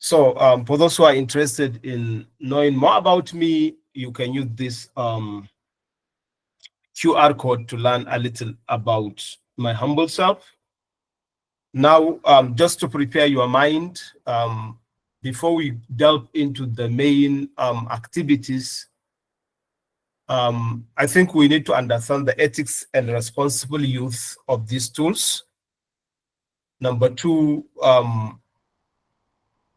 So for those who are interested in knowing more about me, you can use this QR code to learn a little about my humble self. Now, just to prepare your mind, before we delve into the main activities, I think we need to understand the ethics and responsible use of these tools. Number two,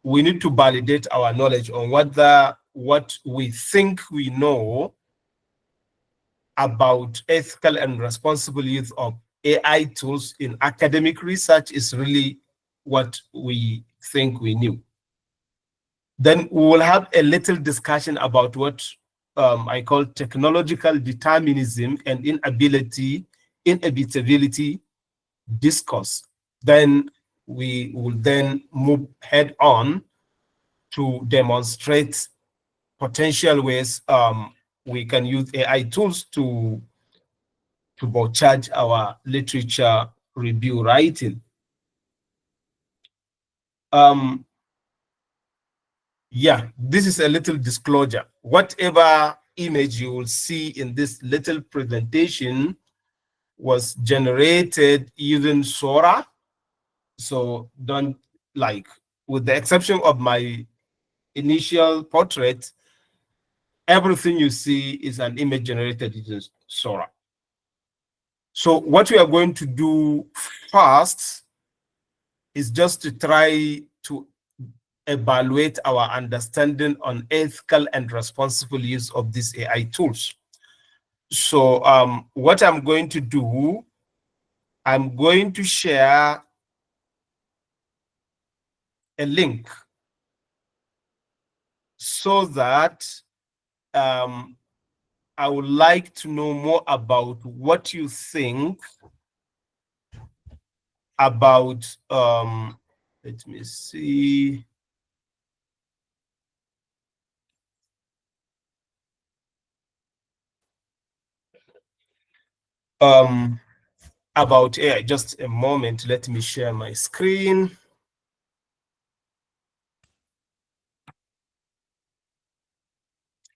we need to validate our knowledge on whether what we think we know about ethical and responsible use of AI tools in academic research is really what we think we knew. Then we will have a little discussion about what I call technological determinism and inevitability discourse. Then we will then move head on to demonstrate potential ways we can use AI tools to charge our literature review writing. Yeah, this is a little disclosure. Whatever image you will see in this little presentation was generated using Sora. So don't, like, with the exception of my initial portrait, everything you see is an image generated using Sora. So what we are going to do first is just to try to evaluate our understanding on ethical and responsible use of these AI tools. So what I'm going to do, I'm going to share a link so that I would like to know more about what you think about, let me see. About AI. Just a moment, let me share my screen.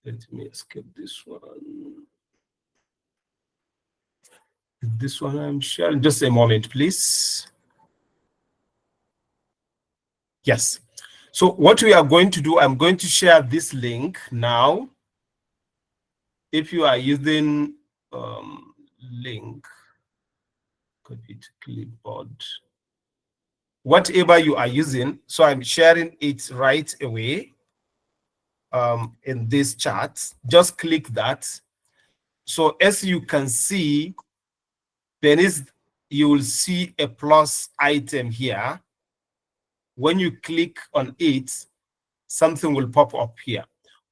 Let me skip this one. This one I'm sharing. Just a moment, please. Yes. So what we are going to do, I'm going to share this link now. If you are using link, copy to clipboard, whatever you are using, so I'm sharing it right away in this chat. Just click that. So as you can see, you will see a plus item here. When you click on it, something will pop up here.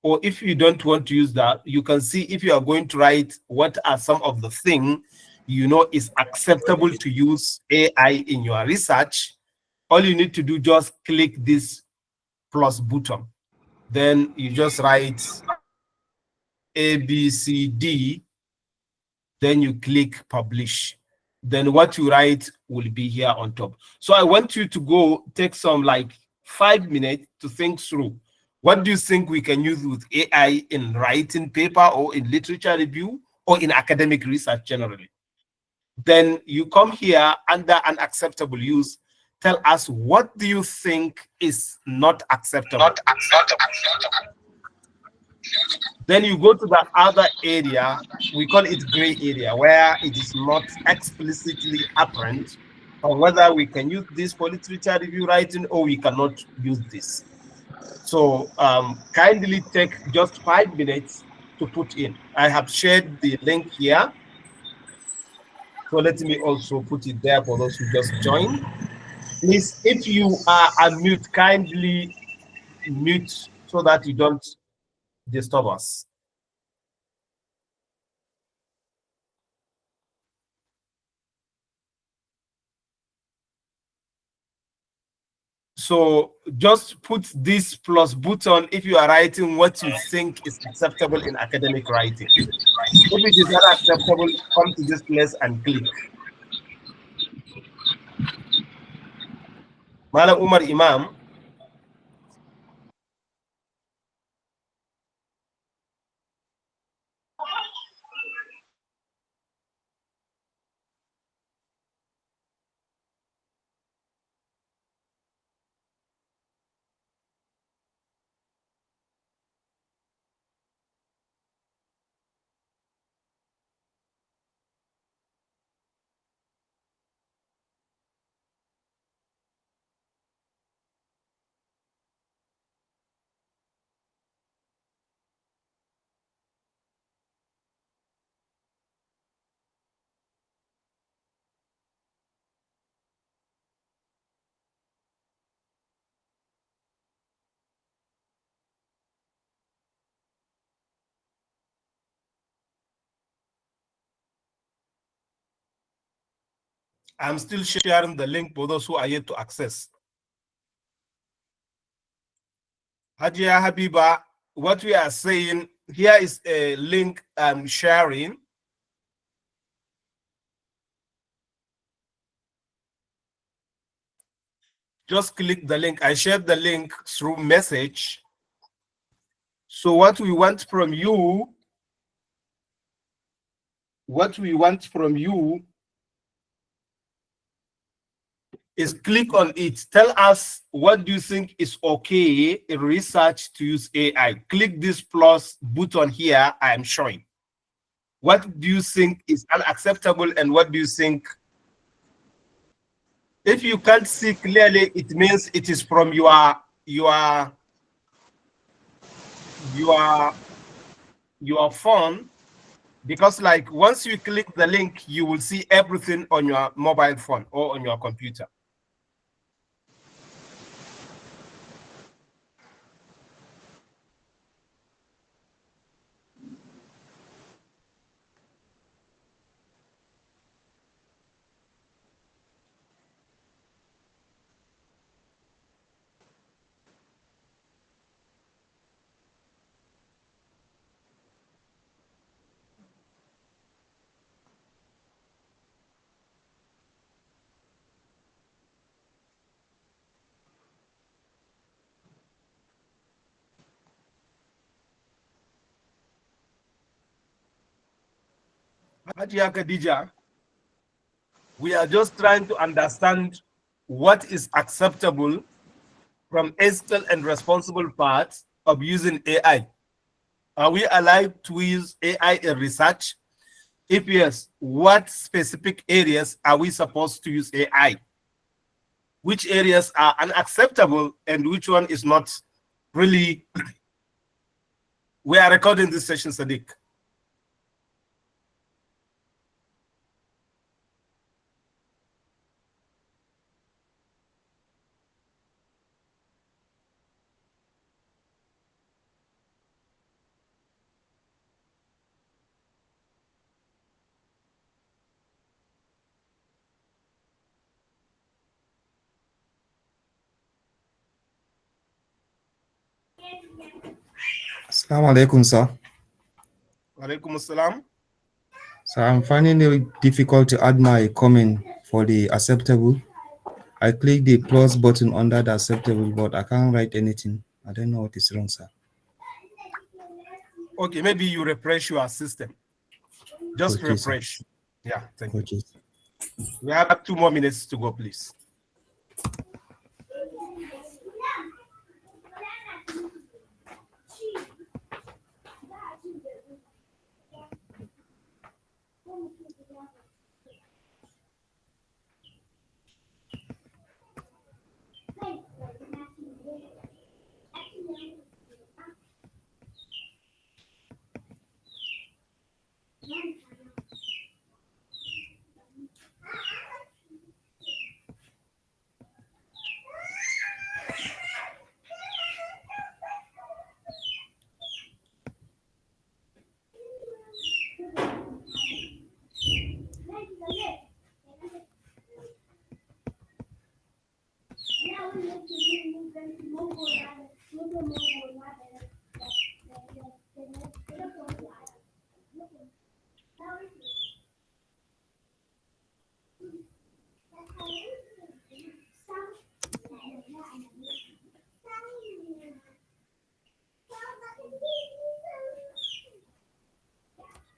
Or if you don't want to use that, you can see if you are going to write what are some of the things you know is acceptable to use AI in your research. All you need to do, just click this plus button. Then you just write A, B, C, D. Then you click publish. Then what you write will be here on top. So I want you to go take some like 5 minutes to think through. What do you think we can use with AI in writing paper or in literature review or in academic research generally? Then you come here under unacceptable use. Tell us, what do you think is not acceptable? Not acceptable. Then you go to the other area, we call it gray area, where it is not explicitly apparent on whether we can use this for literature review writing or we cannot use this. So kindly take just 5 minutes to put in. I have shared the link here. So let me also put it there for those who just joined. Please, if you are unmute, kindly mute so that you don't disturb us. So just put this plus button if you are writing what you think is acceptable in academic writing. If it is not acceptable, come to this place and click. Mala Umar Imam. I'm still sharing the link for those who are yet to access. Hajia Habiba, what we are saying, here is a link I'm sharing. Just click the link. I shared the link through message. So what we want from you is click on it. Tell us what do you think is okay in research to use AI. Click this plus button here I am showing. What do you think is unacceptable and what do you think? If you can't see clearly, it means it is from your phone, because like once you click the link, you will see everything on your mobile phone or on your computer. Hajiya Khadija, we are just trying to understand what is acceptable from ethical and responsible parts of using AI. Are we allowed to use AI in research? If yes, what specific areas are we supposed to use AI? Which areas are unacceptable and which one is not really? We are recording this session, Sadiq. Assalamu alaikum, sir. Walaikum assalam. So I'm finding it difficult to add my comment for the acceptable. I click the plus button under the acceptable, but I can't write anything. I don't know what is wrong, sir. Okay, maybe you refresh your system. Just Okay, sir. refresh. Yeah, thank you. Okay. We have 2 more minutes to go, please.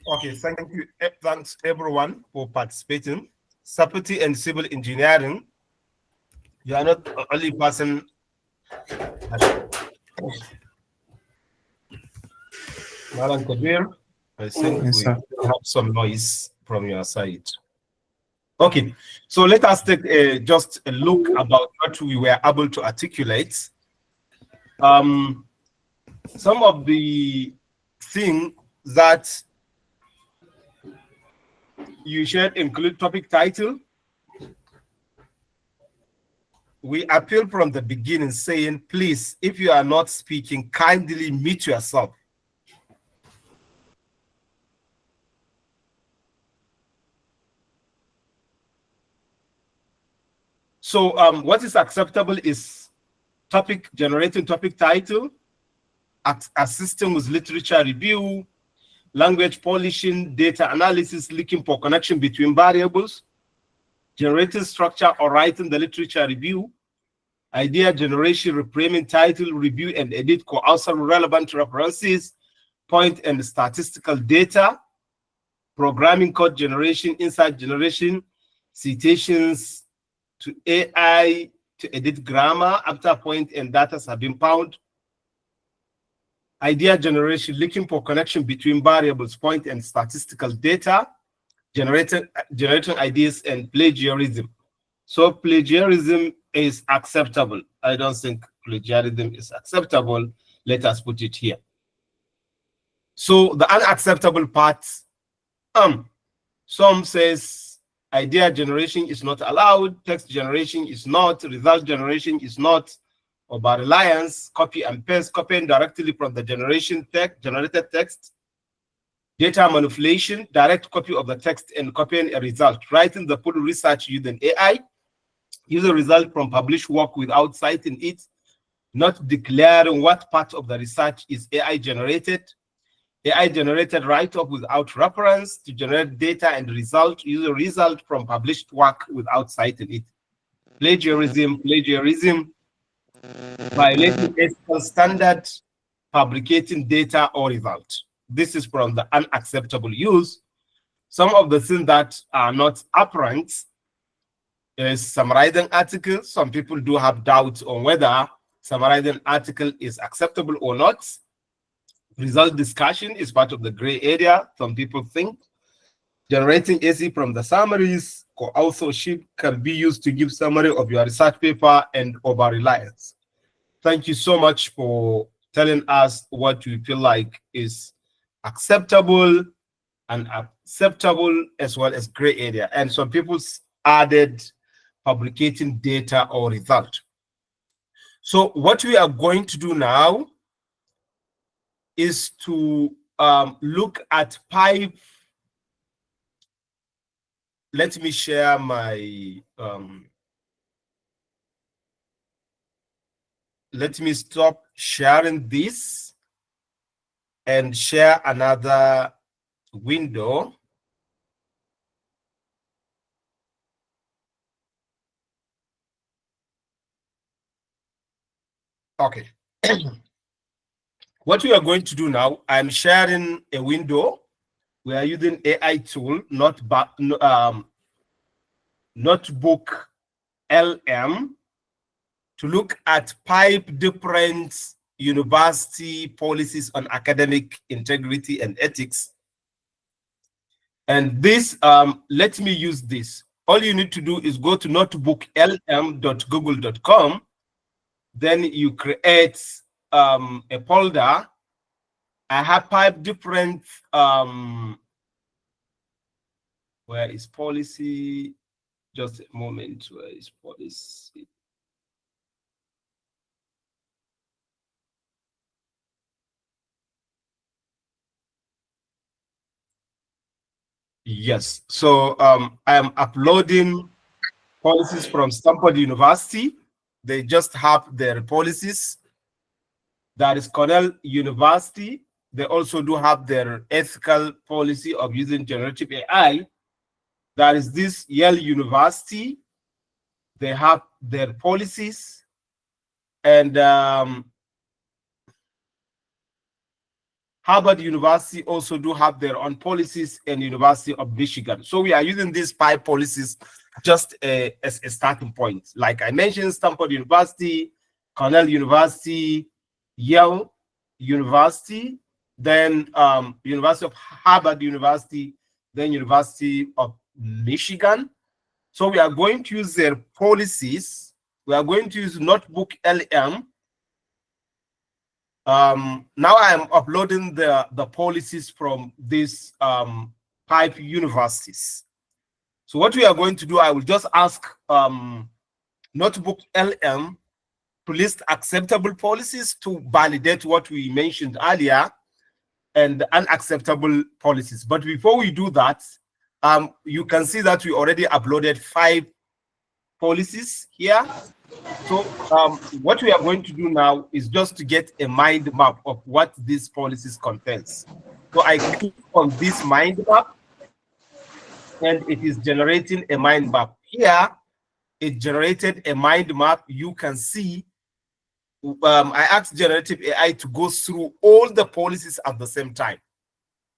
Okay, thank you. Thanks everyone for participating. Sapoti and civil engineering, you are not the only person. Maran Kabir, I think Yes, we sir. have some noise from your side. Okay, so let us take just a look about what we were able to articulate. Some of the things that you should include topic title. We appeal from the beginning saying, please, if you are not speaking, kindly mute yourself. So what is acceptable is generating topic title, assisting with literature review, language polishing, data analysis, looking for connection between variables, generating structure or writing the literature review, idea generation, reframing title, review and edit, co-author relevant references, point and statistical data, programming code generation, insight generation, citations to AI to edit grammar after point and data have been found, idea generation, looking for connection between variables, point and statistical data, generating ideas, and plagiarism. So plagiarism is acceptable. I don't think plagiarism is acceptable. Let us put it here. So the unacceptable part, some says idea generation is not allowed, text generation is not, result generation is not, or by reliance, copy and paste, copying directly from the generated text, data manipulation, direct copy of the text and copying a result, writing the full research using AI, use a result from published work without citing it, not declaring what part of the research is AI generated write-up without reference to generate data and result, use a result from published work without citing it. Plagiarism, violating ethical standard, fabricating data or result. This is from the unacceptable use. Some of the things that are not apparent is summarizing articles. Some people do have doubts on whether summarizing article is acceptable or not. Result discussion is part of the gray area. Some people think generating AC from the summaries or authorship can be used to give summary of your research paper and over reliance. Thank you so much for telling us what you feel like is acceptable and unacceptable, as well as gray area. And some people added fabricating data or result. So what we are going to do now is to look at 5. Let me share my, let me stop sharing this and share another window. Okay. What we are going to do now, I'm sharing a window. We are using AI tool, NoteBookLM, to look at 5 different university policies on academic integrity and ethics. And this, let me use this. All you need to do is go to notebooklm.google.com. Then you create a folder. I have 5 different, where is policy? Just a moment, where is policy? Yes, so I am uploading policies from Stanford University. They just have their policies. That is Cornell University. They also do have their ethical policy of using generative AI. That is this Yale University. They have their policies. And Harvard University also do have their own policies, and University of Michigan. So we are using these 5 policies just as a starting point. Like I mentioned, Stanford University, Cornell University, Yale University, then University of Harvard University, then University of Michigan. So we are going to use their policies. We are going to use NoteBookLM. Now I am uploading the policies from these 5 universities. So what we are going to do, I will just ask NoteBookLM to list acceptable policies to validate what we mentioned earlier and unacceptable policies. But before we do that, you can see that we already uploaded 5 policies here. So what we are going to do now is just to get a mind map of what these policies contains. So I click on this mind map, and it is generating a mind map. Here, it generated a mind map. You can see, I asked generative AI to go through all the policies at the same time.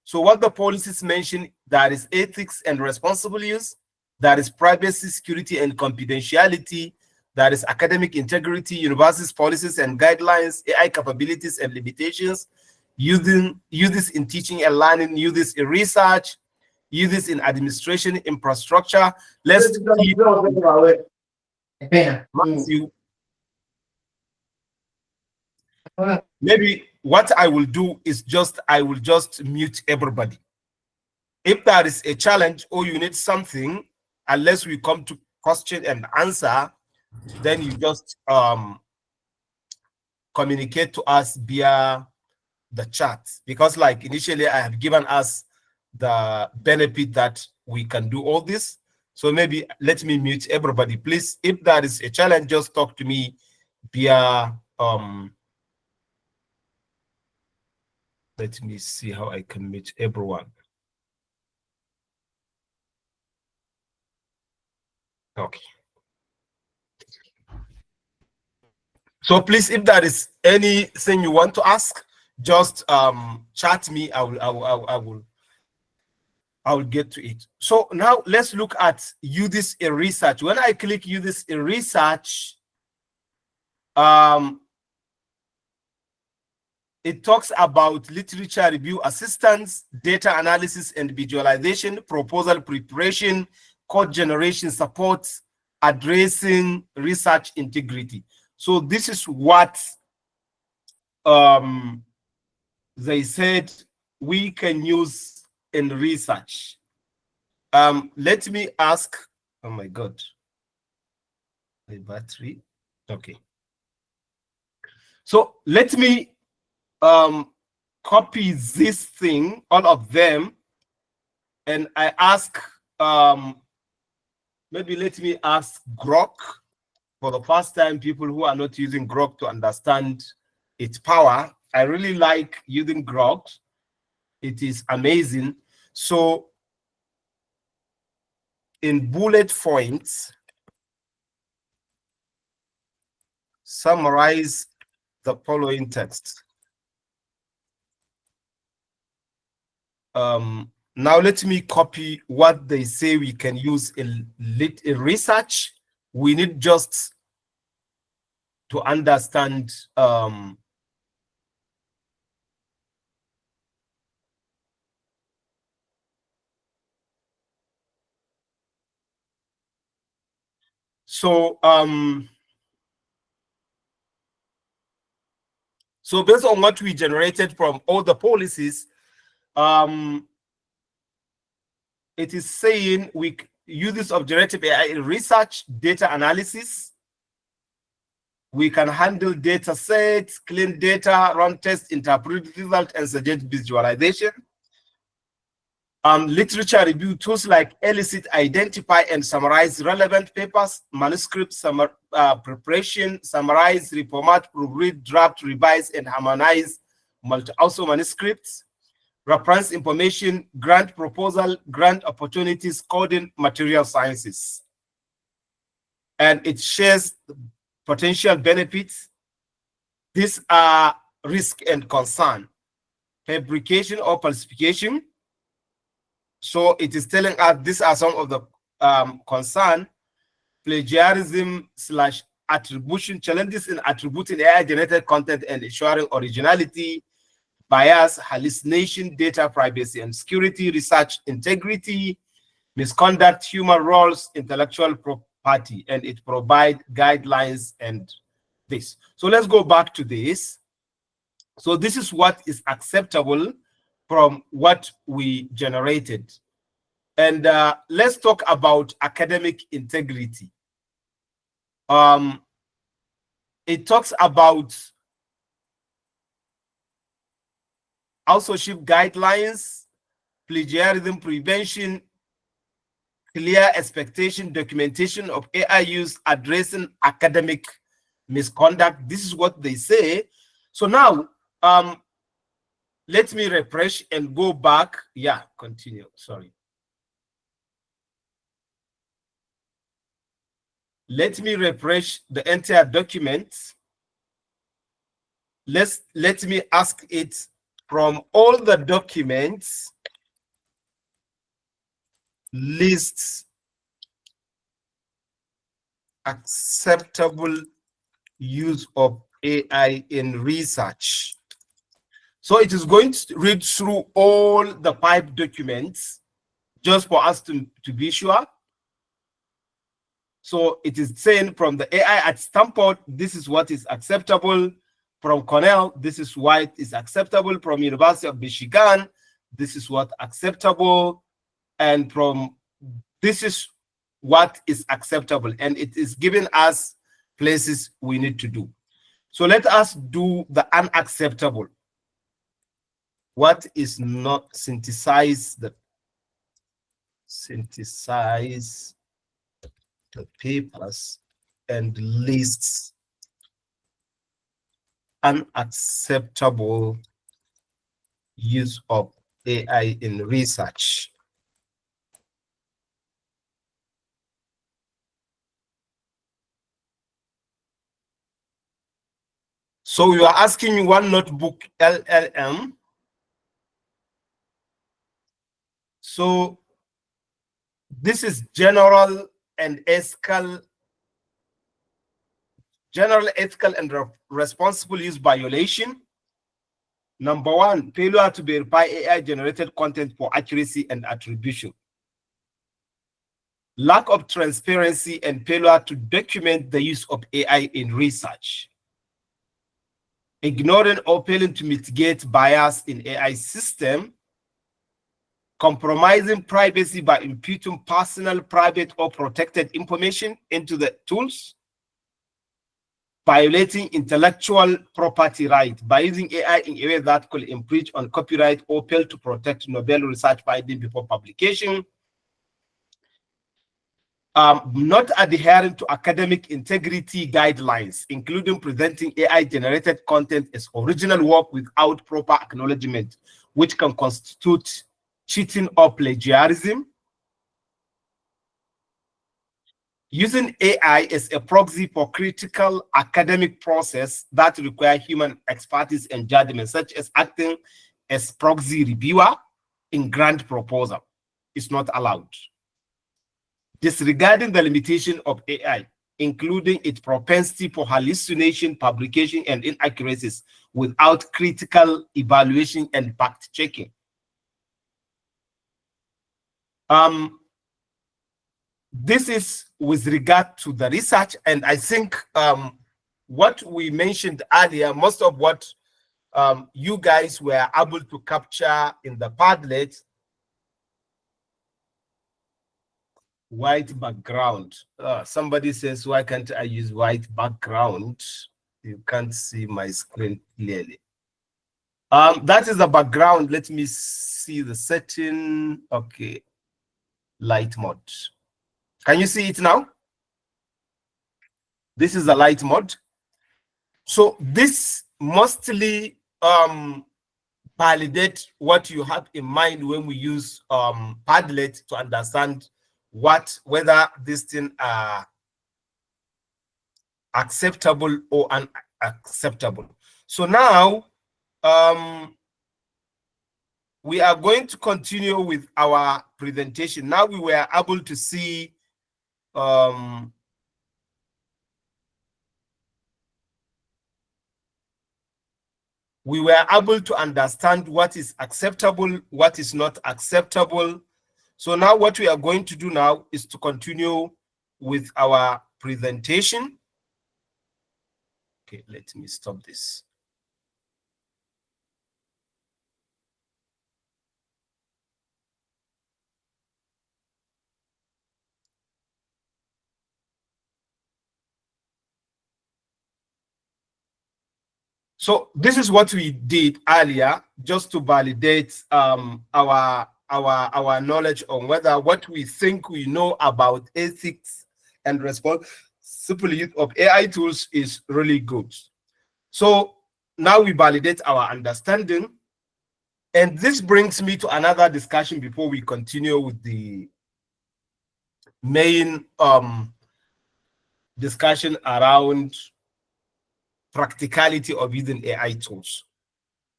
So what the policies mention, that is ethics and responsible use, that is privacy, security, and confidentiality, that is academic integrity, universities, policies and guidelines, AI capabilities and limitations, uses in teaching and learning, uses in research, uses in administration, infrastructure. Let's keep Matthew. Maybe what I will do is I will just mute everybody. If there is a challenge or you need something, unless we come to question and answer, then you just communicate to us via the chat. Because like initially I have given us the benefit that we can do all this. So maybe let me mute everybody. Please, if there is a challenge, just talk to me via let me see how I can mute everyone. Okay. So please, if there is anything you want to ask, just chat me. I will get to it. So now let's look at use this in research. When I click use this in research, it talks about literature review assistance, data analysis and visualization, proposal preparation, code generation support, addressing research integrity. So this is what they said we can use in research. Let me ask, oh my God, my battery. Okay. So let me copy this thing, all of them, and I ask, maybe let me ask Grok for the first time, people who are not using Grok to understand its power. I really like using Grok. It is amazing. So in bullet points, summarize the following text. Now let me copy what they say we can use in research. We need just to understand so based on what we generated from all the policies, it is saying we use of generative AI in research, data analysis. We can handle data sets, clean data, run tests, interpret results, and suggest visualization. Literature review tools like elicit, identify, and summarize relevant papers, manuscript preparation, summarize, reformat, proofread, draft, revise, and harmonize also manuscripts. Reference information, grant proposal, grant opportunities, coding, material sciences. And it shares potential benefits. These are risk and concern. Fabrication or falsification. So it is telling us these are some of the concern. Plagiarism / attribution, challenges in attributing AI-generated content and ensuring originality, bias, hallucination, data privacy and security, research integrity, misconduct, human roles, intellectual property, and it provides guidelines and this. So let's go back to this. So this is what is acceptable from what we generated. And let's talk about academic integrity. It talks about authorship guidelines, plagiarism prevention, clear expectation, documentation of AI use, addressing academic misconduct. This is what they say. So now, let me refresh and go back. Yeah, continue. Sorry. Let me refresh the entire document. Let me ask it from all the documents, lists acceptable use of AI in research. So it is going to read through all the 5 documents just for us to be sure. So it is saying from the AI at Stanford, this is what is acceptable. From Cornell, this is what is acceptable. From University of Michigan, this is what acceptable. And from this is what is acceptable. And it is giving us places we need to do. So let us do the unacceptable. What is not synthesize the papers and lists unacceptable use of AI in research. So you are asking me one notebook LLM. So this is general ethical and responsible use violation. Number 1, failure to verify AI generated content for accuracy and attribution. Lack of transparency and failure to document the use of AI in research. Ignoring or failing to mitigate bias in AI system. Compromising privacy by imputing personal, private, or protected information into the tools. Violating intellectual property rights by using AI in a way that could infringe on copyright or fail to protect novel research findings before publication. Not adhering to academic integrity guidelines, including presenting AI-generated content as original work without proper acknowledgement, which can constitute cheating or plagiarism. Using AI as a proxy for critical academic process that require human expertise and judgment, such as acting as proxy reviewer in grant proposal, is not allowed. Disregarding the limitation of AI, including its propensity for hallucination, fabrication, and inaccuracies without critical evaluation and fact-checking. This is with regard to the research, and I think what we mentioned earlier, most of what you guys were able to capture in the Padlet. White background. Somebody says, why can't I use white background? You can't see my screen clearly. That is the background. Let me see the setting. Okay. Light mode. Can you see it now? This is the light mode. So this mostly validate what you have in mind when we use Padlet to understand whether this thing are acceptable or unacceptable. So now we are going to continue with our presentation. Now we were able to see we were able to understand what is acceptable, what is not acceptable. So now what we are going to do now is to continue with our presentation. Okay, let me stop this. So this is what we did earlier, just to validate our our knowledge on whether what we think we know about ethics and responsible use of AI tools is really good. So now we validate our understanding. And this brings me to another discussion before we continue with the main discussion around practicality of using AI tools.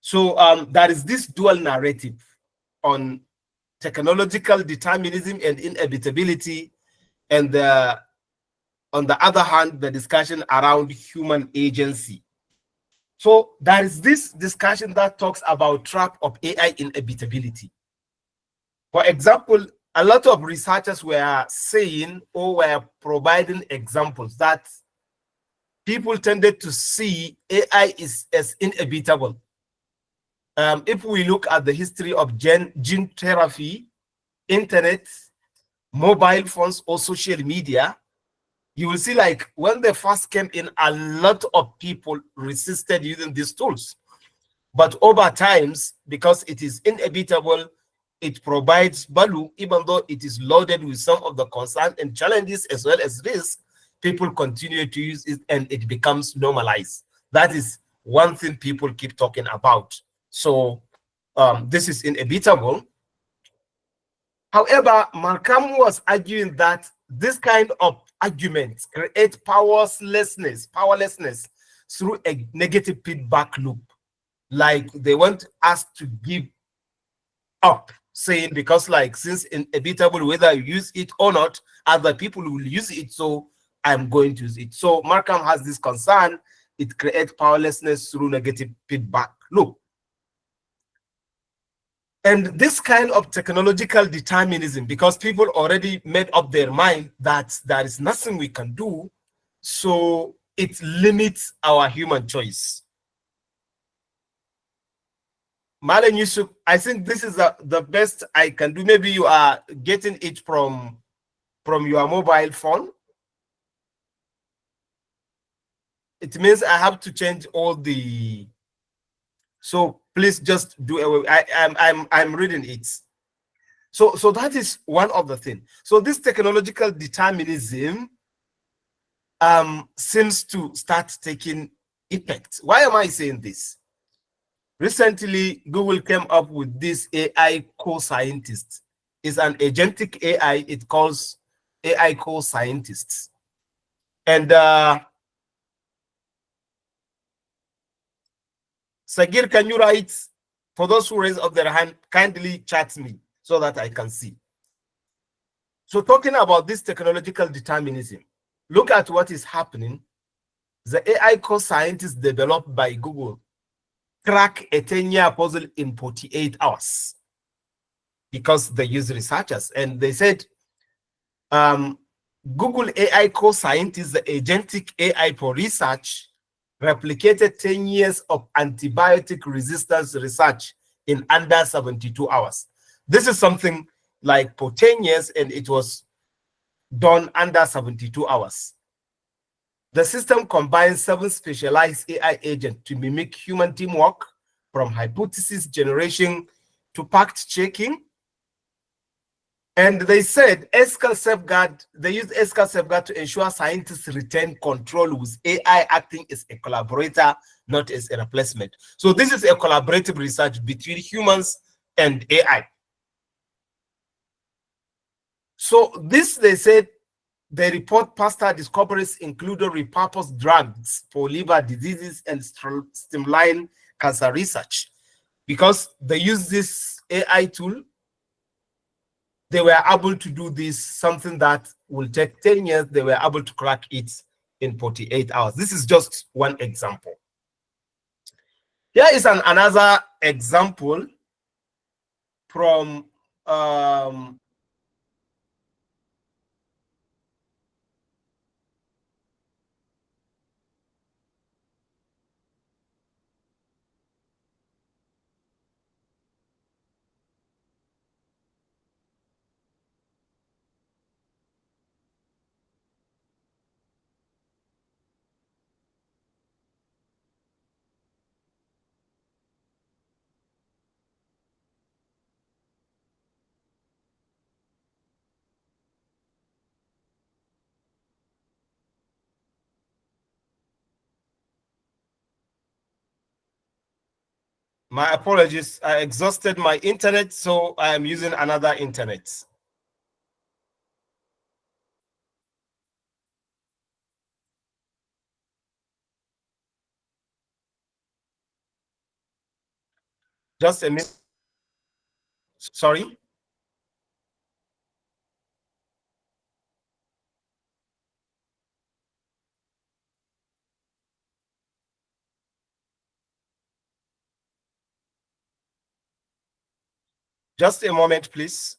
So there is this dual narrative on technological determinism and inevitability, and on the other hand, the discussion around human agency. So there is this discussion that talks about trap of AI inevitability. For example, a lot of researchers were saying or were providing examples that people tended to see AI is as inevitable. If we look at the history of gene therapy, internet, mobile phones, or social media, you will see like when they first came in, a lot of people resisted using these tools. But over times, because it is inevitable, it provides value, even though it is loaded with some of the concerns and challenges as well as risks, people continue to use it and it becomes normalized. That is one thing people keep talking about. So this is inevitable. However, Malcolm was arguing that this kind of arguments create powerlessness through a negative feedback loop. Like they want us to give up, saying because like since inevitable, whether you use it or not, other people will use it, so I'm going to use it. So Markham has this concern. It creates powerlessness through negative feedback loop. And this kind of technological determinism, because people already made up their mind that there is nothing we can do, so it limits our human choice. Malan Yusuf, I think this is the best I can do. Maybe you are getting it from your mobile phone. It means I have to change all the. So please just do away. I'm reading it. So that is one of the things. So this technological determinism seems to start taking effect. Why am I saying this? Recently, Google came up with this AI co-scientist. It's an agentic AI. It calls AI co-scientists. And Sagir, can you write, for those who raise up their hand, kindly chat me so that I can see. So talking about this technological determinism, look at what is happening. The AI co-scientists developed by Google crack a 10-year puzzle in 48 hours because they use researchers. And they said, Google AI co-scientists, the agentic AI for research, replicated 10 years of antibiotic resistance research in under 72 hours. This is something like for 10 years, and it was done under 72 hours. The system combines 7 specialized AI agents to mimic human teamwork, from hypothesis generation to fact checking. And they said SQL Safeguard, they used SQL Safeguard to ensure scientists retain control, with AI acting as a collaborator, not as a replacement. So this is a collaborative research between humans and AI. So this, they said, they report faster discoveries, including repurposed drugs for liver diseases and streamline cancer research. Because they use this AI tool, they were able to do this, something that will take 10 years, they were able to crack it in 48 hours. This is just one example. Here is another example from My apologies. I exhausted my internet, so I am using another internet. Just a minute. Sorry. Just a moment, please.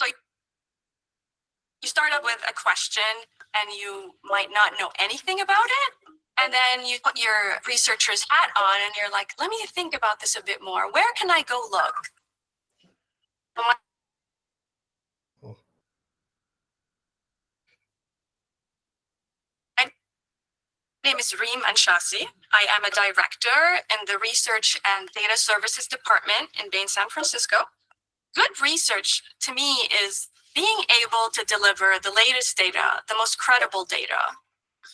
So you start up with a question and you might not know anything about it. And then you put your researcher's hat on and you're like, let me think about this a bit more. Where can I go look? My name is Reem Anshasi. I am a director in the Research and Data Services Department in Bain, San Francisco. Good research to me is being able to deliver the latest data, the most credible data.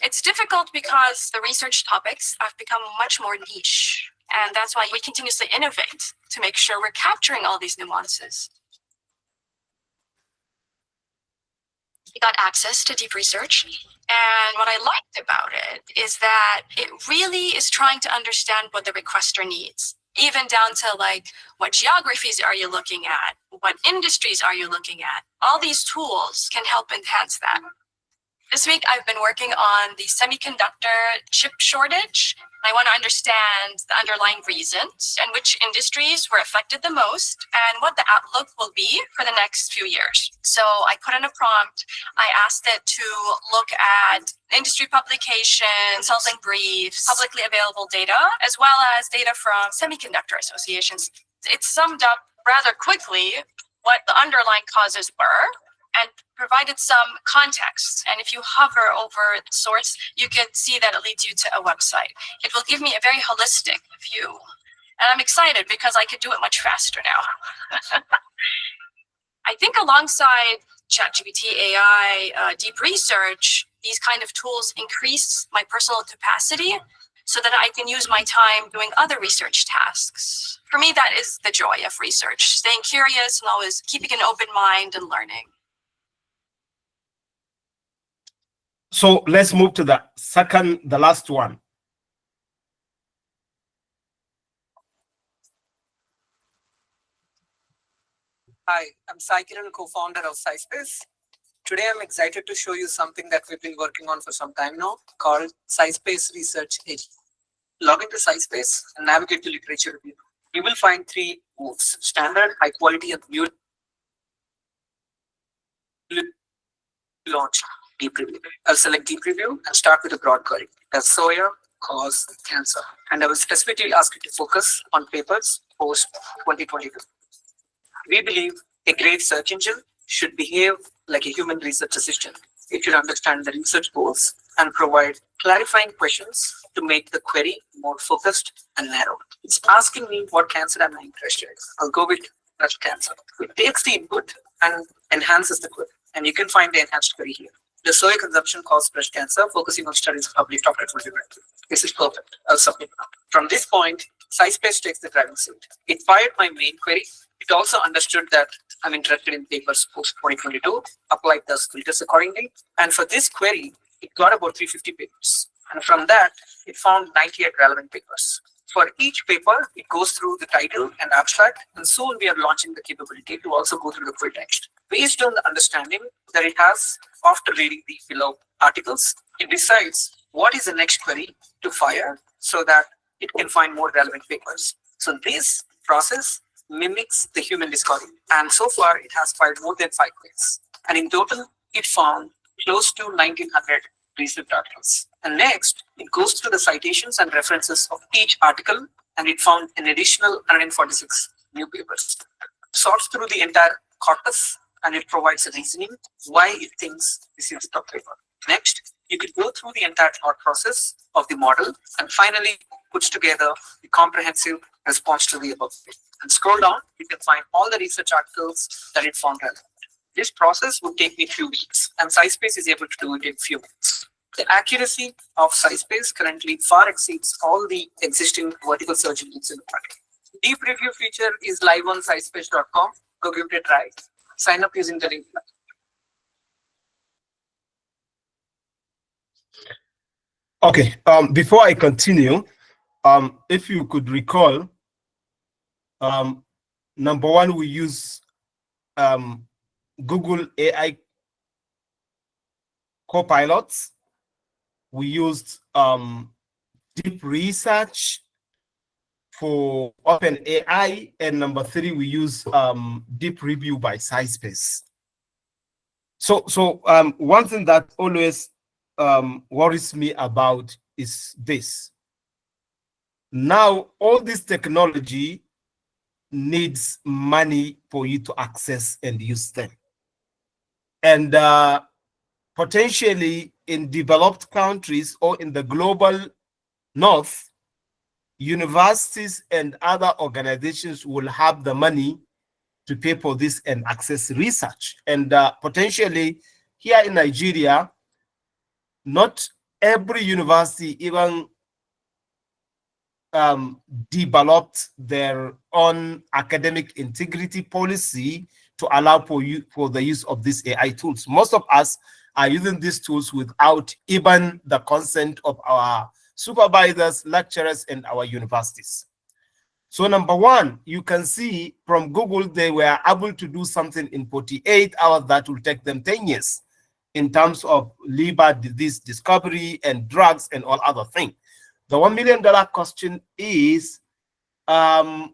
It's difficult because the research topics have become much more niche. And that's why we continuously innovate to make sure we're capturing all these nuances. We got access to deep research. And what I liked about it is that it really is trying to understand what the requester needs, even down to like, what geographies are you looking at? What industries are you looking at? All these tools can help enhance that. This week, I've been working on the semiconductor chip shortage. I want to understand the underlying reasons and which industries were affected the most and what the outlook will be for the next few years. So I put in a prompt. I asked it to look at industry publications, consulting briefs, publicly available data, as well as data from semiconductor associations. It summed up rather quickly what the underlying causes were and provided some context. And if you hover over the source, you can see that it leads you to a website. It will give me a very holistic view. And I'm excited because I could do it much faster now. I think alongside ChatGPT, AI, deep research, these kind of tools increase my personal capacity so that I can use my time doing other research tasks. For me, that is the joy of research, staying curious and always keeping an open mind and learning. So let's move to the last one. Hi, I'm Sai Kiran, co-founder of SciSpace. Today, I'm excited to show you something that we've been working on for some time now, called SciSpace Research Agent. Log into SciSpace and navigate to Literature Review. You will find three modes: standard, high quality, and new. Launch deep review. I'll select deep review and start with a broad query. Does soya cause cancer? And I will specifically ask it to focus on papers post 2022. We believe a great search engine should behave like a human research assistant. It should understand the research goals and provide clarifying questions to make the query more focused and narrow. It's asking me what cancer am I interested in. I'll go with breast cancer. It takes the input and enhances the query. And you can find the enhanced query here. The soya consumption causes breast cancer, focusing on studies published after 2020. This is perfect. I'll submit now. From this point, SciSpace takes the driving seat. It fired my main query. It also understood that I'm interested in papers post 2022, applied those filters accordingly. And for this query, it got about 350 papers. And from that, it found 98 relevant papers. For each paper, it goes through the title and abstract, and soon we are launching the capability to also go through the full text. Based on the understanding that it has after reading the below articles, it decides what is the next query to fire so that it can find more relevant papers. So this process mimics the human discovery, and so far it has fired more than 5 queries. And in total, it found close to 1900 research articles. And next, it goes through the citations and references of each article, and it found an additional 146 new papers. Sorts through the entire corpus, and it provides a reasoning why it thinks this is the top paper. Next, you could go through the entire thought process of the model, and finally, puts together a comprehensive response to the above. And scroll down, you can find all the research articles that it found relevant. This process would take me a few weeks, and SciSpace is able to do it in few minutes. The accuracy of SciSpace currently far exceeds all the existing vertical search engines in the market. Deep review feature is live on scispace.com. Go give it a try. Sign up using the link. Okay, before I continue, if you could recall, number one, we use Google AI Copilot. We used deep research for OpenAI, and number three, we use deep review by SciSpace. So one thing that always worries me about is this. Now, all this technology needs money for you to access and use them. And potentially in developed countries or in the global north, universities and other organizations will have the money to pay for this and access research. And potentially here in Nigeria, not every university even developed their own academic integrity policy to allow for the use of these AI tools. Most of us are using these tools without even the consent of our supervisors, lecturers, and our universities. So number one, you can see from Google, they were able to do something in 48 hours that will take them 10 years in terms of liver disease discovery and drugs and all other things. The $1 million question is, how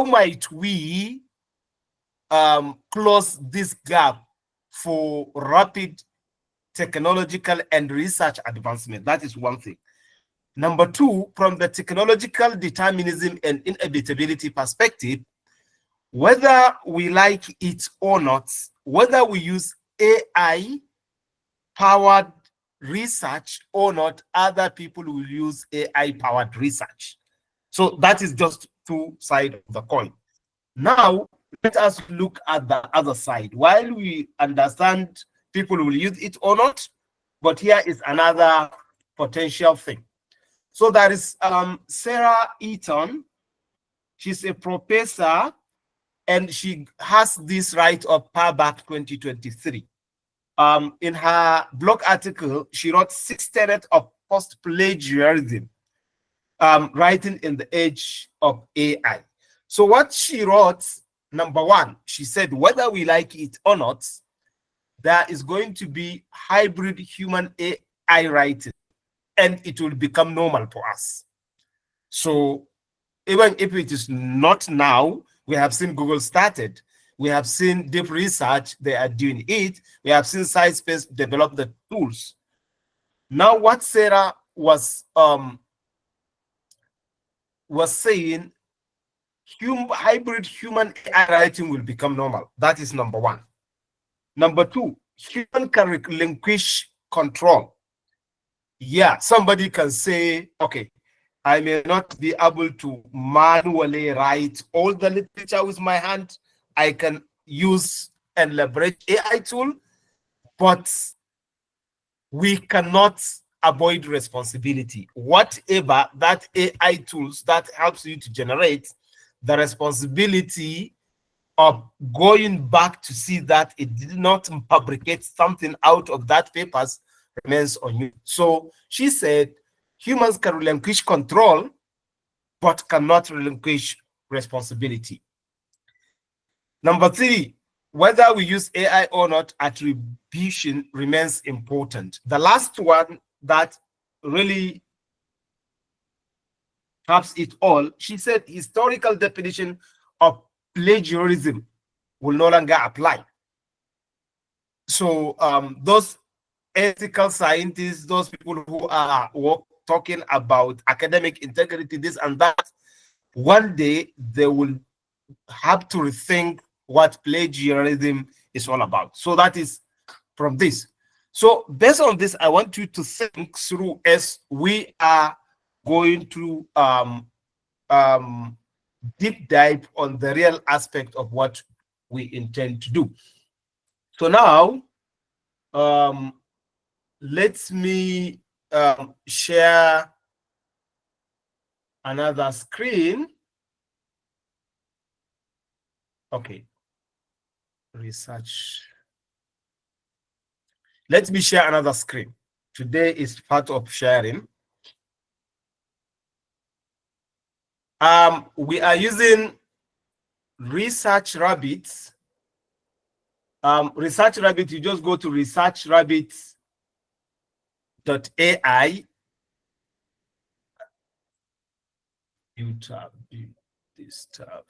might we close this gap for rapid technological and research advancement? That is one thing. Number two, from the technological determinism and inevitability perspective, whether we like it or not, whether we use AI-powered research or not, other people will use AI-powered research. So that is just two sides of the coin. Now, let us look at the other side. While we understand people will use it or not, but here is another potential thing. So there is Sarah Eaton. She's a professor, and she has this right of PABAC 2023. In her blog article, she wrote 6 tenets of post-plagiarism, writing in the age of AI. So what she wrote, number one, she said, whether we like it or not, there is going to be hybrid human AI writing, and it will become normal for us. So even if it is not now, we have seen Google started. We have seen deep research, they are doing it. We have seen SciSpace develop the tools. Now what Sarah was saying, hybrid human AI writing will become normal. That is number one. Number two, human can relinquish control. Yeah, somebody can say, okay, I may not be able to manually write all the literature with my hand. I can use and leverage AI tool, but we cannot avoid responsibility. Whatever that AI tools that helps you to generate, the responsibility of going back to see that it did not fabricate something out of that papers remains on you. So she said humans can relinquish control, but cannot relinquish responsibility. Number three, whether we use AI or not, attribution remains important. The last one that really tops it all, she said historical definition of plagiarism will no longer apply. So those ethical scientists, those people who are talking about academic integrity, this and that, one day they will have to rethink what plagiarism is all about. So that is from this. So based on this, I want you to think through as we are going to deep dive on the real aspect of what we intend to do. So now, let me share another screen. Okay, research. Let me share another screen. Today is part of sharing. We are using Research Rabbit. Research Rabbit, you just go to researchrabbit.ai. You tab, this tab.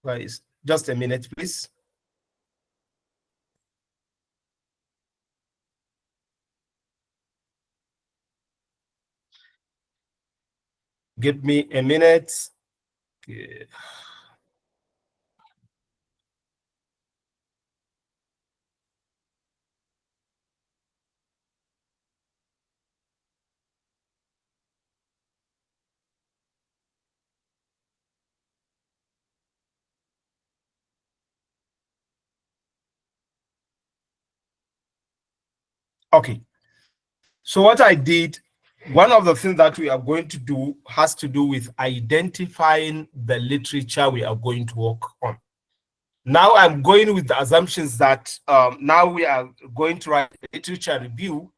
Right, just a minute, please. Give me a minute. Okay. Okay, so what I did, one of the things that we are going to do has to do with identifying the literature we are going to work on. Now I'm going with the assumptions that now we are going to write a literature review.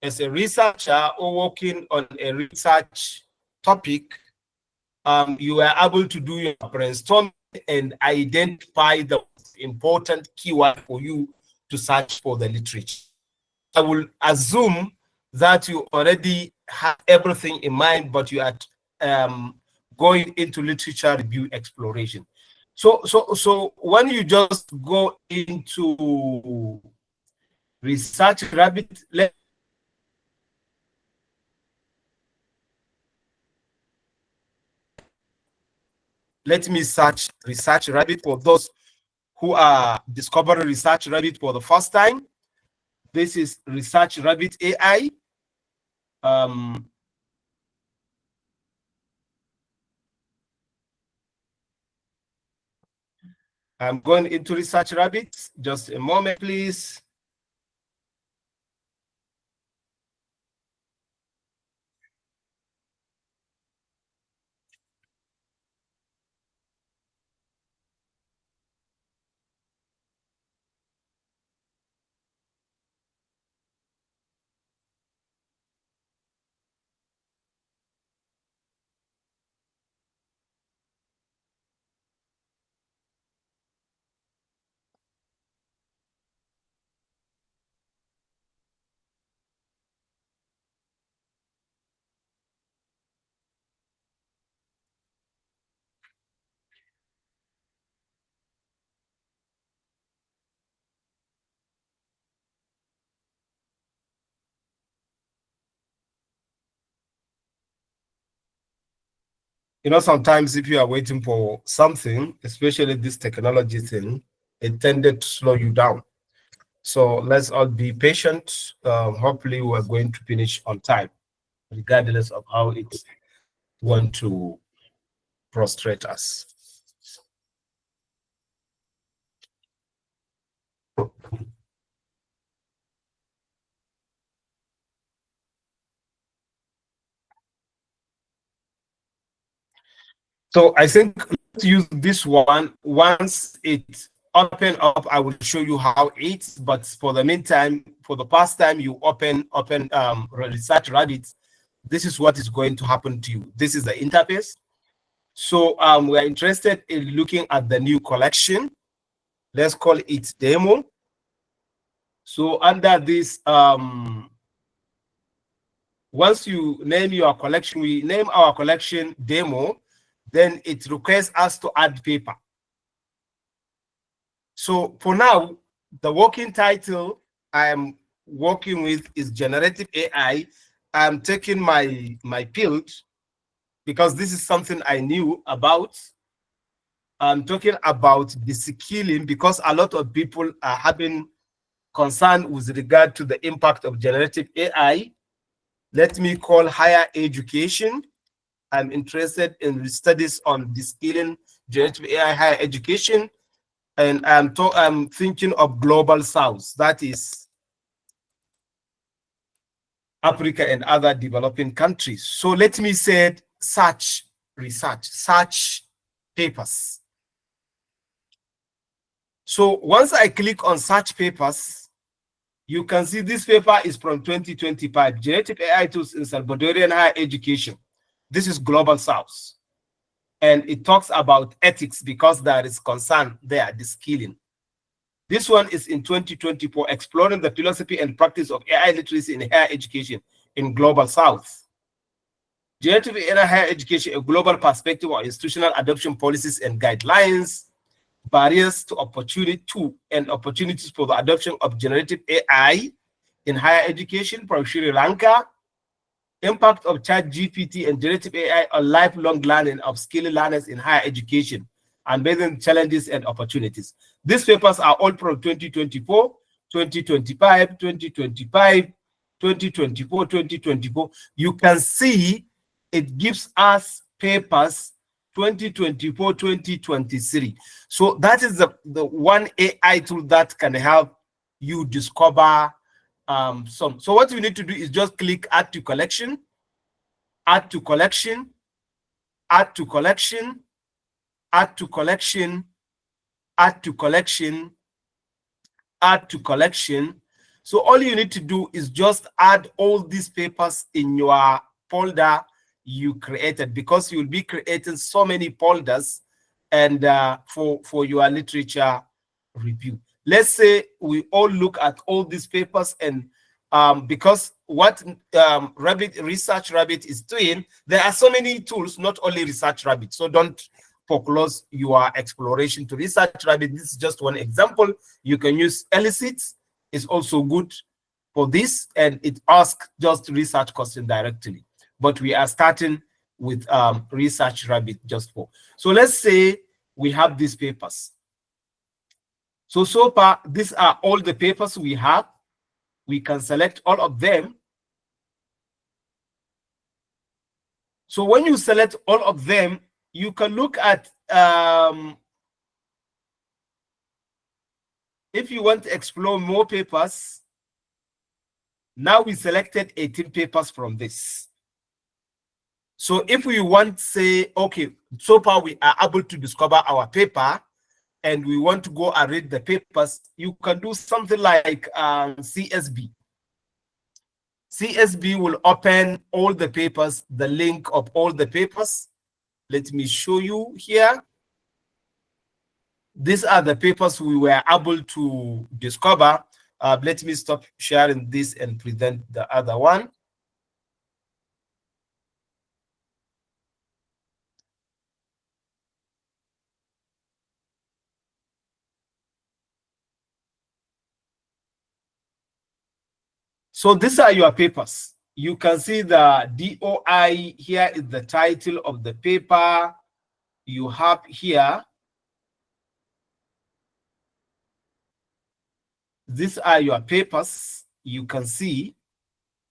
As a researcher or working on a research topic, you are able to do your brainstorming and identify the important keyword for you to search for the literature. I will assume that you already have everything in mind, but you are going into literature review exploration. So when you just go into Research Rabbit, let me search Research Rabbit for those who are discovering Research Rabbit for the first time. This is Research Rabbit AI. I'm going into Research Rabbit. Just a moment, please. You know, sometimes if you are waiting for something, especially this technology thing, it tended to slow you down. So let's all be patient. Hopefully we're going to finish on time, regardless of how it's going to frustrate us. So I think let's use this one. Once it's open up, I will show you how it's, but for the meantime, for the past time you open Research Rabbit, this is what is going to happen to you. This is the interface. So we are interested in looking at the new collection. Let's call it demo. So under this, once you name your collection, we name our collection demo, then it requires us to add paper. So for now, the working title I am working with is generative AI. I'm taking my field because this is something I knew about. I'm talking about the skilling because a lot of people are having concern with regard to the impact of generative AI. Let me call higher education. I'm interested in studies on the skilling generative AI higher education, and I'm thinking of global south, that is Africa and other developing countries. So let me say search research, search papers. So once I click on search papers, you can see this paper is from 2025, Generative AI Tools in Salvadorian Higher Education. This is Global South. And it talks about ethics because there is concern there, the skilling. This one is in 2024, Exploring the Philosophy and Practice of AI Literacy in Higher Education in Global South. Generative AI Higher Education, a global perspective on institutional adoption policies and guidelines, barriers to opportunity and opportunities for the adoption of generative AI in higher education from Sri Lanka, impact of ChatGPT and generative AI on lifelong learning of skilled learners in higher education, and based challenges and opportunities. These papers are all from 2024, 2025, 2025, 2024, 2024. You can see it gives us papers 2024, 2023. So that is the one AI tool that can help you discover some. So what we need to do is just click add to collection, add to collection, add to collection, add to collection, add to collection, add to collection. So all you need to do is just add all these papers in your folder you created, because you will be creating so many folders and for your literature review. Let's say we all look at all these papers, and because what Research Rabbit is doing, there are so many tools, not only Research Rabbit. So don't focus your exploration to Research Rabbit. This is just one example. You can use Elicit. It's also good for this, and it asks just research question directly. But we are starting with Research Rabbit just for. So let's say we have these papers. So far, these are all the papers we have. We can select all of them. So when you select all of them, you can look at, if you want to explore more papers, now we selected 18 papers from this. So if we want to say, okay, so far we are able to discover our paper and we want to go and read the papers, you can do something like CSB. CSB will open all the papers, the link of all the papers. Let me show you here. These are the papers we were able to discover. Let me stop sharing this and present the other one. So these are your papers. You can see the DOI. Here is the title of the paper. You have here. These are your papers. You can see.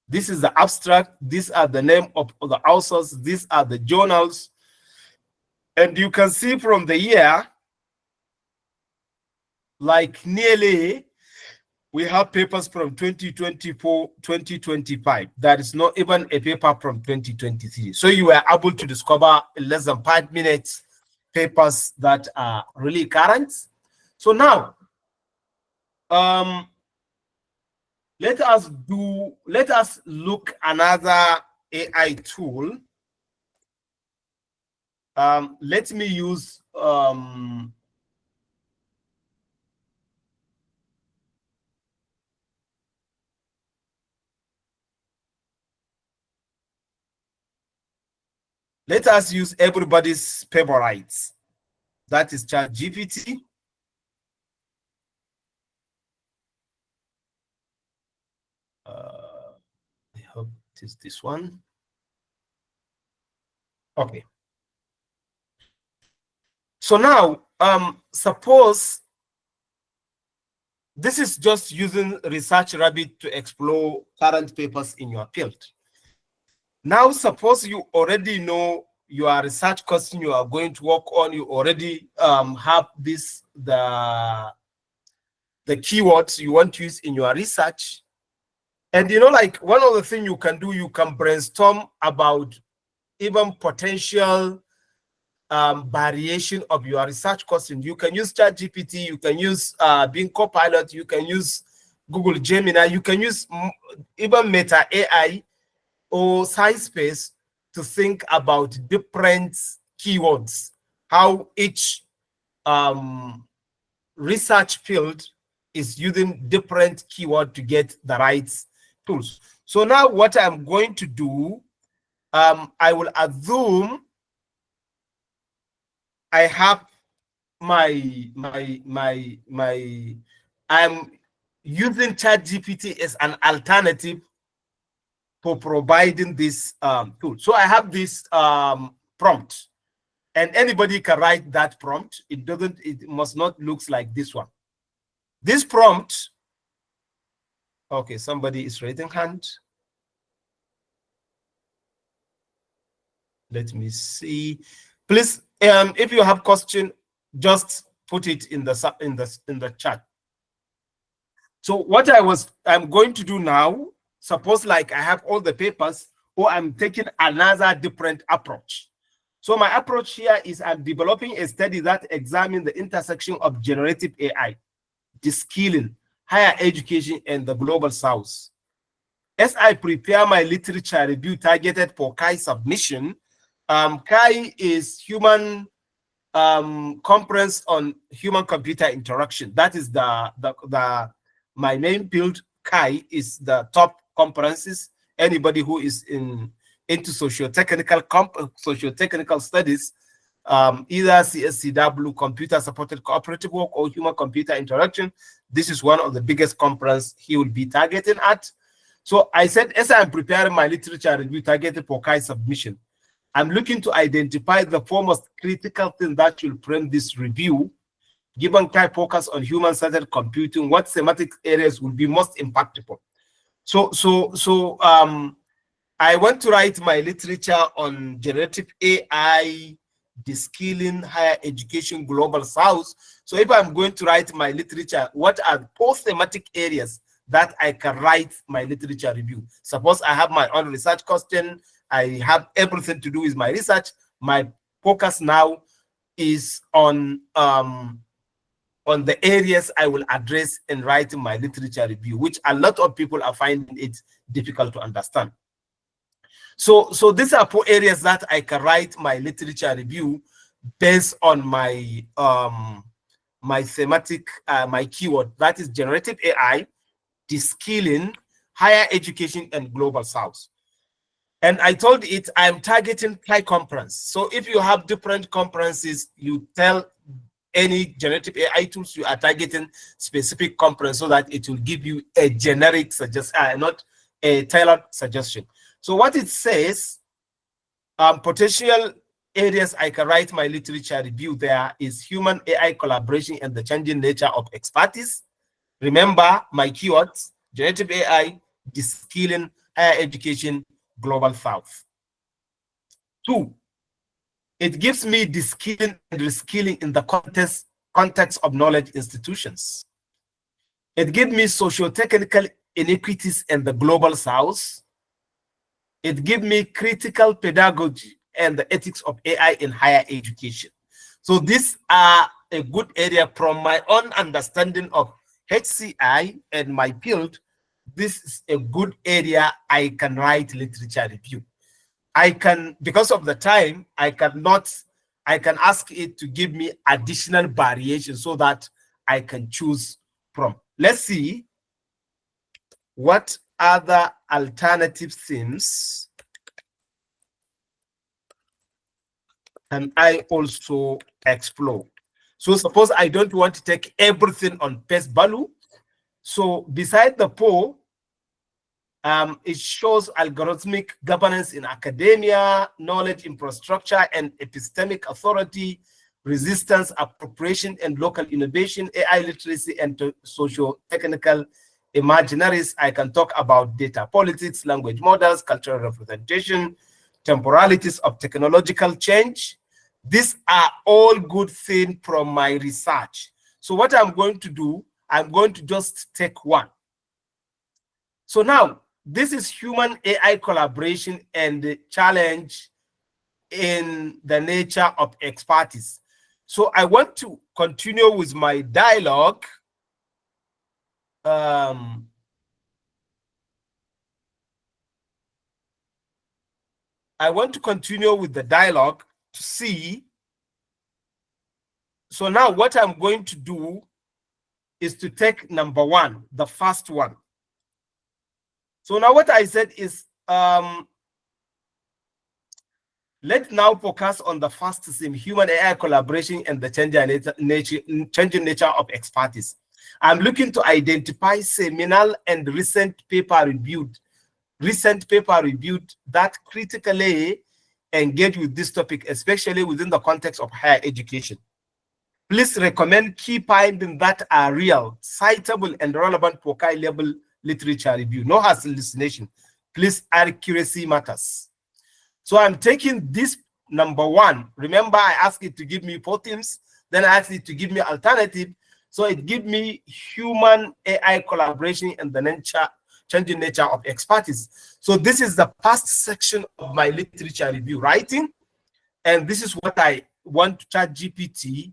This is the abstract. These are the name of the authors. These are the journals. And you can see from the year, like nearly, we have papers from 2024, 2025. There is not even a paper from 2023. So you were able to discover in less than 5 minutes papers that are really current. So now, let us look another AI tool. Let me use let us use everybody's favorites. That is ChatGPT. I hope it is this one. Okay. So now, suppose this is just using Research Rabbit to explore current papers in your field. Now, suppose you already know your research question you are going to work on. You already have the keywords you want to use in your research. And you know, like one of the things you can do, you can brainstorm about even potential variation of your research question. You can use ChatGPT, you can use Bing Copilot, you can use Google Gemini, you can use even Meta AI or SciSpace to think about different keywords, how each research field is using different keyword to get the right tools. So now what I'm going to do, I will assume I have I'm using ChatGPT as an alternative for providing this tool. So I have this prompt, and anybody can write that prompt. It must not look like this one. This prompt, okay, somebody is raising hand. Let me see. Please, if you have question, just put it in the chat. So what I'm going to do now, suppose like I have all the papers, or I'm taking another different approach. So my approach here is I'm developing a study that examines the intersection of generative AI, de-skilling, higher education, and the global south. As I prepare my literature review targeted for CHI submission, CHI is Human Conference on Human-Computer Interaction. That is my main field. CHI is the top conferences. Anybody who is into socio-technical studies, either CSCW, computer-supported cooperative work, or human-computer interaction, this is one of the biggest conferences he will be targeting at. So I said, as I'm preparing my literature review targeted for CHI submission, I'm looking to identify the foremost critical thing that will frame this review. Given CHI focus on human-centered computing, what thematic areas will be most impactful? So I want to write my literature on generative AI, de-skilling, higher education, global south. So if I'm going to write my literature, what are 4 thematic areas that I can write my literature review? Suppose I have my own research question, I have everything to do with my research. My focus now is on the areas I will address in writing my literature review, which a lot of people are finding it difficult to understand. So these are 4 areas that I can write my literature review based on my my thematic, my keyword, that is generative AI, de-skilling, higher education, and global south. And I told it I'm targeting CHI conference. So if you have different conferences, you tell any generative AI tools you are targeting specific conference so that it will give you a generic suggestion, not a tailored suggestion. So what it says, potential areas I can write my literature review there is human AI collaboration and the changing nature of expertise. Remember my keywords: generative AI, de-skilling, higher education, global south. 2, it gives me de-skilling and reskilling in the context of knowledge institutions. It gives me socio-technical inequities in the global south. It gives me critical pedagogy and the ethics of AI in higher education. So these are a good area from my own understanding of HCI and my field. This is a good area I can write literature review. I can, because of the time, I can ask it to give me additional variations so that I can choose from. Let's see what other alternative themes can I also explore. So suppose I don't want to take everything on face value. So beside the 4, it shows algorithmic governance in academia, knowledge infrastructure and epistemic authority, resistance, appropriation and local innovation, AI literacy and socio-technical imaginaries, I can talk about data politics, language models, cultural representation, temporalities of technological change. These are all good things from my research. So what I'm going to do, I'm going to just take one. So now, this is human AI collaboration and the challenge in the nature of expertise. So I want to continue with my dialogue. I want to continue with the dialogue to see. So now what I'm going to do is to take number one, the first one. So now what I said is, let's now focus on the first theme, human AI collaboration and the changing nature of expertise. I'm looking to identify seminal and recent paper reviewed that critically engage with this topic, especially within the context of higher education. Please recommend key findings that are real, citable, and relevant for high-level literature review. No hallucination. Please, accuracy matters. So I'm taking this number one. Remember, I asked it to give me 4 themes. Then I asked it to give me alternative. So it gives me human AI collaboration and the changing nature of expertise. So this is the first section of my literature review writing. And this is what I want ChatGPT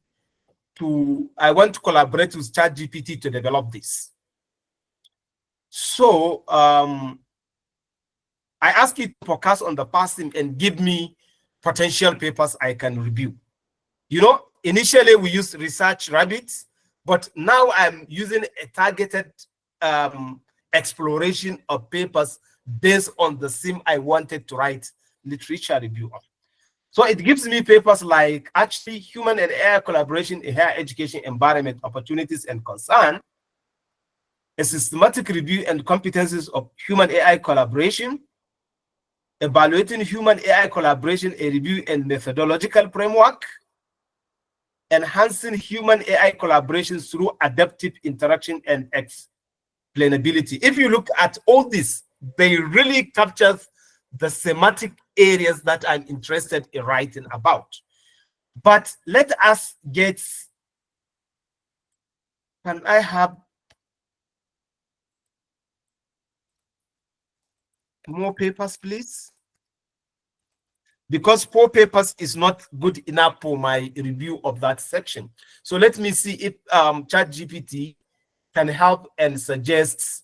to, I want to collaborate with ChatGPT to develop this. So I ask it to focus on the past theme and give me potential papers I can review. You know, initially we used research rabbits, but now I'm using a targeted exploration of papers based on the theme I wanted to write literature review of. So it gives me papers like actually human and AI collaboration in higher education environment, opportunities and concern, a systematic review and competencies of human AI collaboration, evaluating human AI collaboration, a review and methodological framework, enhancing human AI collaboration through adaptive interaction and explainability. If you look at all this, they really capture the thematic areas that I'm interested in writing about. But let us get, can I have more papers, please? Because 4 papers is not good enough for my review of that section. So let me see if ChatGPT can help and suggest.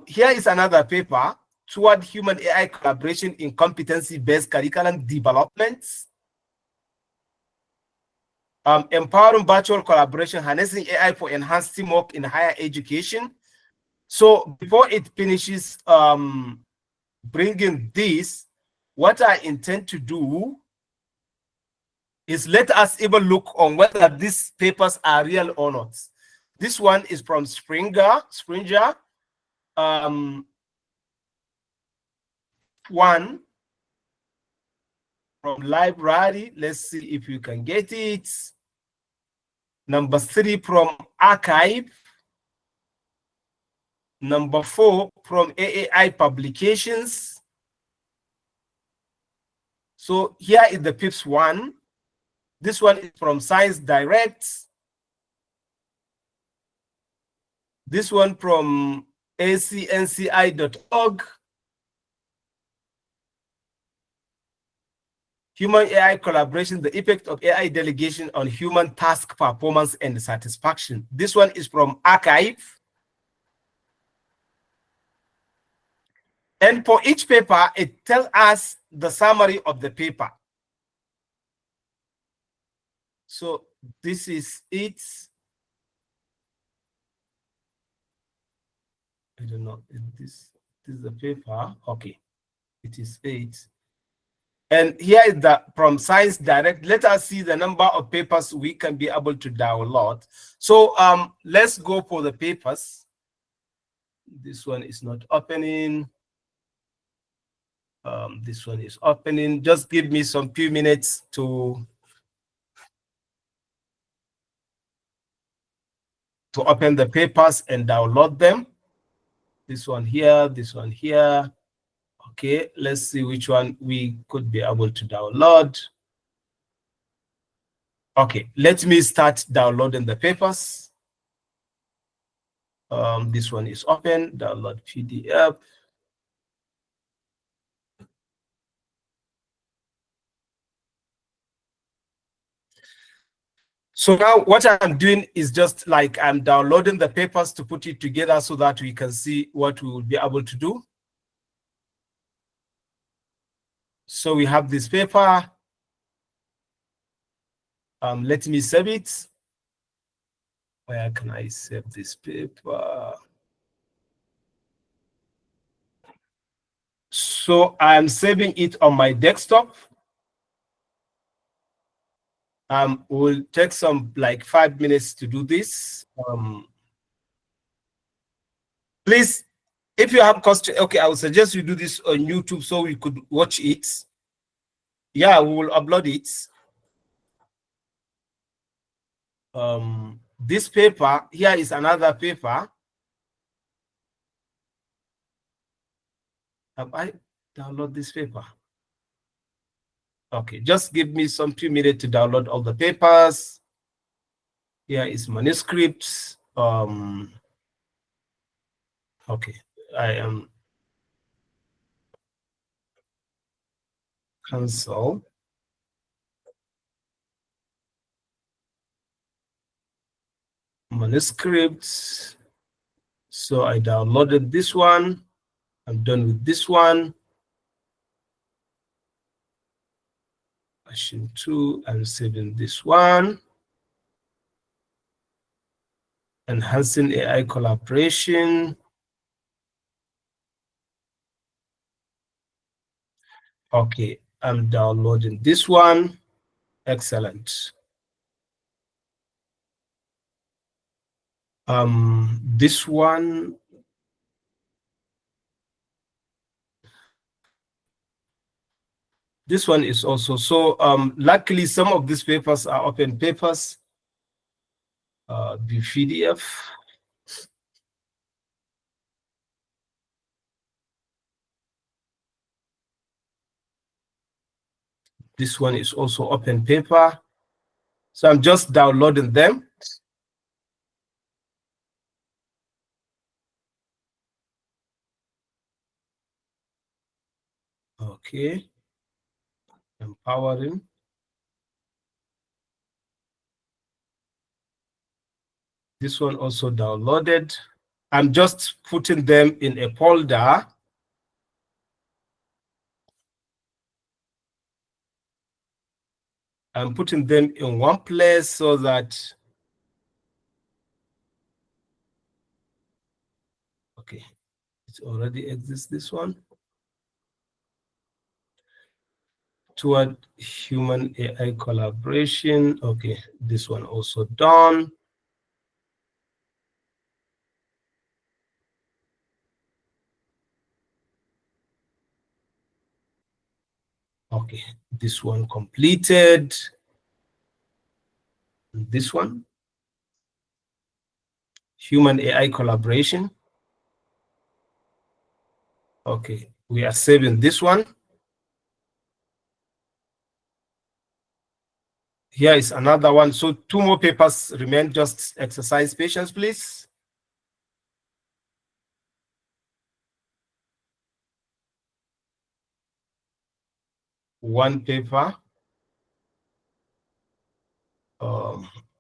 Here is another paper, Toward Human AI Collaboration in Competency-Based Curriculum Development. Empowering virtual collaboration, harnessing AI for enhanced teamwork in higher education. So before it finishes bringing this, what I intend to do is let us even look on whether these papers are real or not. This one is from Springer. One from library. Let's see if you can get it. Number 3 from archive. Number 4 from AAI publications. So here is the PIPS one. This one is from Science Direct. This one from acnci.org. Human AI collaboration, the effect of AI delegation on human task performance and satisfaction. This one is from archive. And for each paper, it tells us the summary of the paper. So this is it. I don't know. This is the paper. Okay. It is 8. And here is the from Science Direct. Let us see the number of papers we can be able to download. So let's go for the papers. This one is not opening. This one is opening. Just give me some few minutes to to open the papers and download them. This one here, this one here. Okay, let's see which one we could be able to download. Okay, let me start downloading the papers. This one is open, download PDF. So now what I'm doing is just like I'm downloading the papers to put it together so that we can see what we will be able to do. So we have this paper. Let me save it. Where can I save this paper? So I'm saving it on my desktop. We'll take some like 5 minutes to do this. Please, if you have questions, okay, I would suggest you do this on YouTube so we could watch it. Yeah, we will upload it. This paper, here is another paper. Have I downloaded this paper? Okay, just give me some 2 minutes to download all the papers. Here is manuscripts. Okay, I am cancel. Manuscripts. So I downloaded this one. I'm done with this one. Version 2, I'm saving this one. Enhancing AI collaboration. Okay, I'm downloading this one. Excellent. This one. This one is also, so luckily some of these papers are open papers. The PDF. This one is also open paper. So I'm just downloading them. Okay. Empowering. This one also downloaded. I'm just putting them in a folder. I'm putting them in one place so that, okay, it already exists, this one. Toward human AI collaboration. Okay, this one also done. Okay, this one completed. This one, human AI collaboration. Okay, we are saving this one. Here is another one. So 2 more papers remain. Just exercise patience, please. One paper.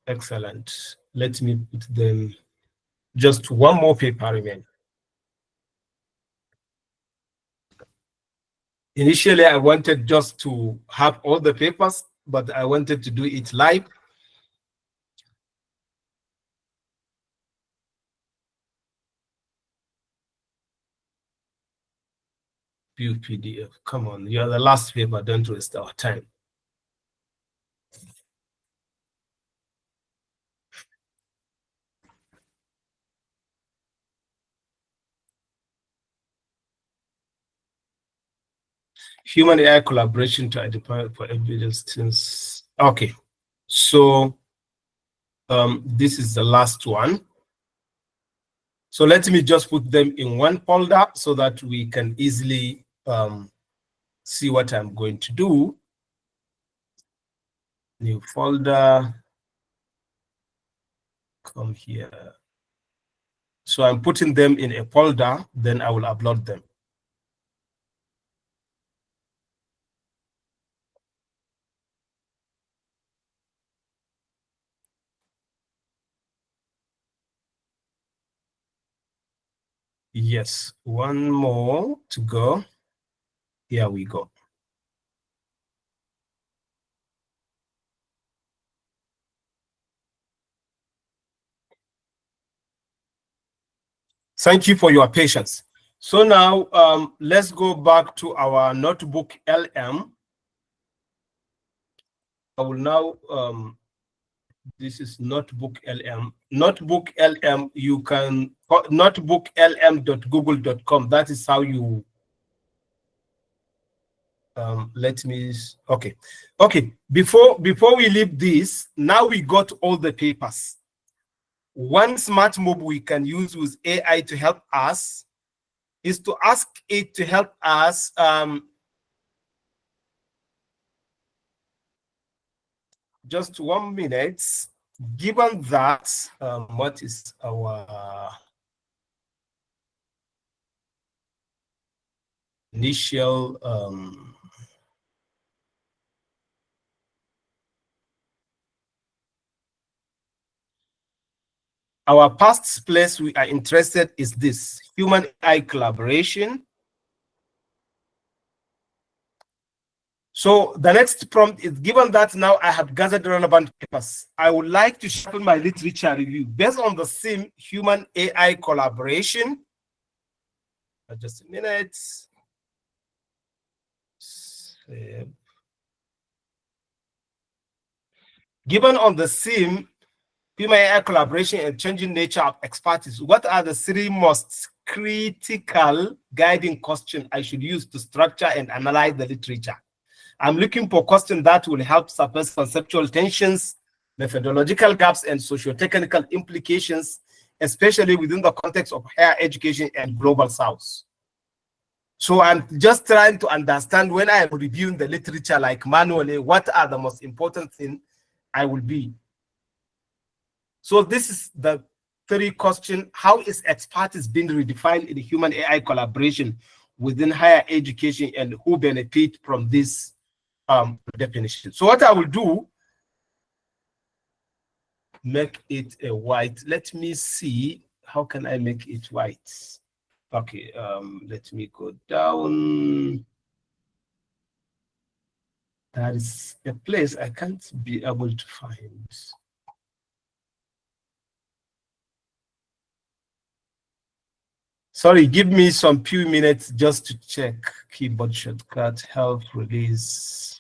Excellent. Let me put them. Just 1 more paper remain. Initially, I wanted just to have all the papers, but I wanted to do it live. View PDF. Come on, you're the last paper. Don't waste our time. Human AI collaboration to identify for evidence things. Okay, so this is the last one. So let me just put them in one folder so that we can easily see what I'm going to do. New folder, come here. So I'm putting them in a folder, then I will upload them. Yes, one more to go. Here we go. Thank you for your patience. So now let's go back to our notebook LM. I will now, this is notebook LM. Notebook LM, you can, notebooklm.google.com. That is how you, let me, okay. Okay, before we leave this, now we got all the papers. One smart move we can use with AI to help us is to ask it to help us just 1 minute. Given that, what is our initial our past place we are interested is this human AI collaboration. So the next prompt is, given that now I have gathered relevant papers, I would like to sharpen my literature review based on the same human AI collaboration. Just a minute. Save. Given on the same human AI collaboration and changing nature of expertise, what are the 3 most critical guiding questions I should use to structure and analyze the literature? I'm looking for questions that will help surface conceptual tensions, methodological gaps, and socio-technical implications, especially within the context of higher education and global south. So I'm just trying to understand when I'm reviewing the literature, like manually, what are the most important things I will be. So this is the 3 question. How is expertise being redefined in human AI collaboration within higher education, and who benefit from this definition? So what I will do, make it a white. Let me see, how can I make it white? Okay, let me go down. That is a place I can't be able to find. Sorry, give me some few minutes just to check. Keyboard shortcut, help, release.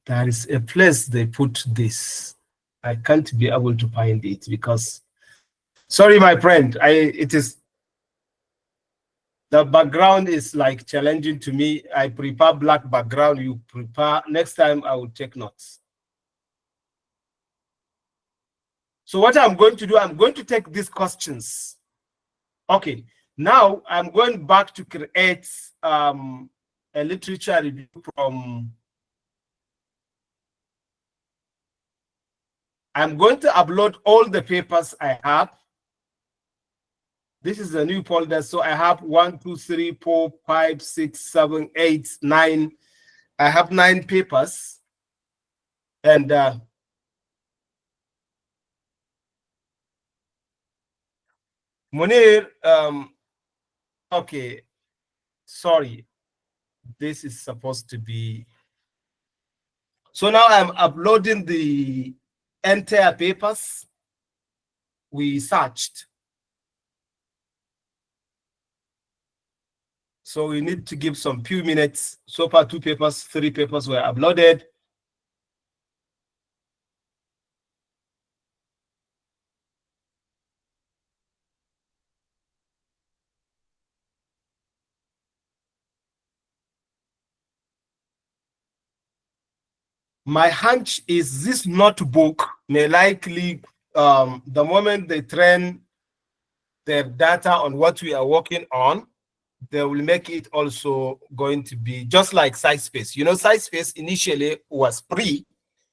There is a place they put this. I can't be able to find it because, sorry, my friend, it is, the background is like challenging to me. I prefer black background. You prefer, next time I will take notes. So what I'm going to do, I'm going to take these questions. Okay, now I'm going back to create a literature review from, I'm going to upload all the papers I have. This is a new folder. So I have 1, 2, 3, 4, 5, 6, 7, 8, 9. I have 9 papers. And Munir, okay, sorry. This is supposed to be. So now I'm uploading the entire papers we searched. So we need to give some few minutes. So far, 2 papers, 3 papers were uploaded. My hunch is this notebook may likely, the moment they train their data on what we are working on, they will make it also going to be just like SciSpace. You know, SciSpace initially was free.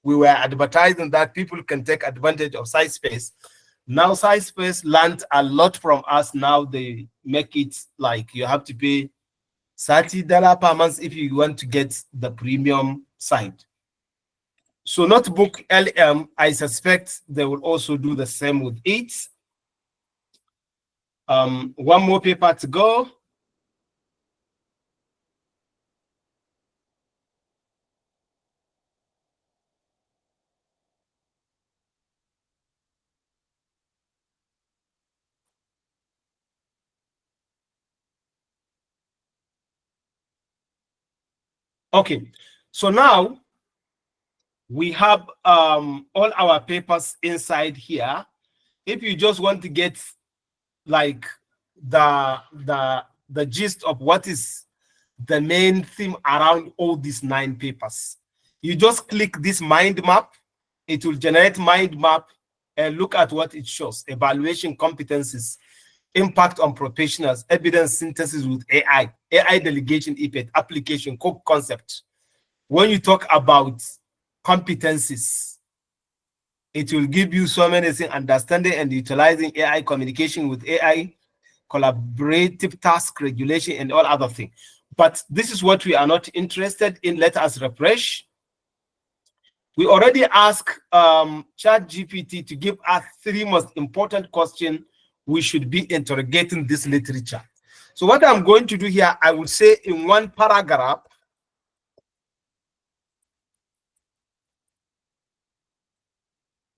We were advertising that people can take advantage of SciSpace. Now SciSpace learned a lot from us. Now they make it like you have to pay $30 per month if you want to get the premium side. So NoteBookLM, I suspect they will also do the same with it. One more paper to go. Okay, so now we have all our papers inside here. If you just want to get like the gist of what is the main theme around all these 9 papers, you just click this mind map. It will generate mind map and look at what it shows: evaluation competencies, impact on professionals, evidence synthesis with AI, AI delegation effect, application, core concept. When you talk about competencies, it will give you so many things: understanding and utilizing AI, communication with AI, collaborative task regulation, and all other things. But this is what we are not interested in. Let us refresh. We already asked ChatGPT to give us 3 most important questions we should be interrogating this literature. So what I'm going to do here, I will say in 1 paragraph,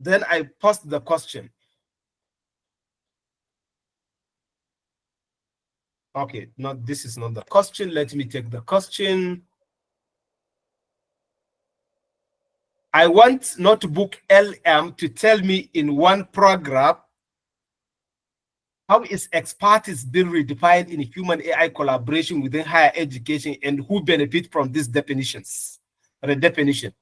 then I post the question. Okay, no, this is not the question. Let me take the question. I want NoteBookLM to tell me in 1 paragraph how is expertise being redefined in human AI collaboration within higher education, and who benefit from these definitions, redefinition.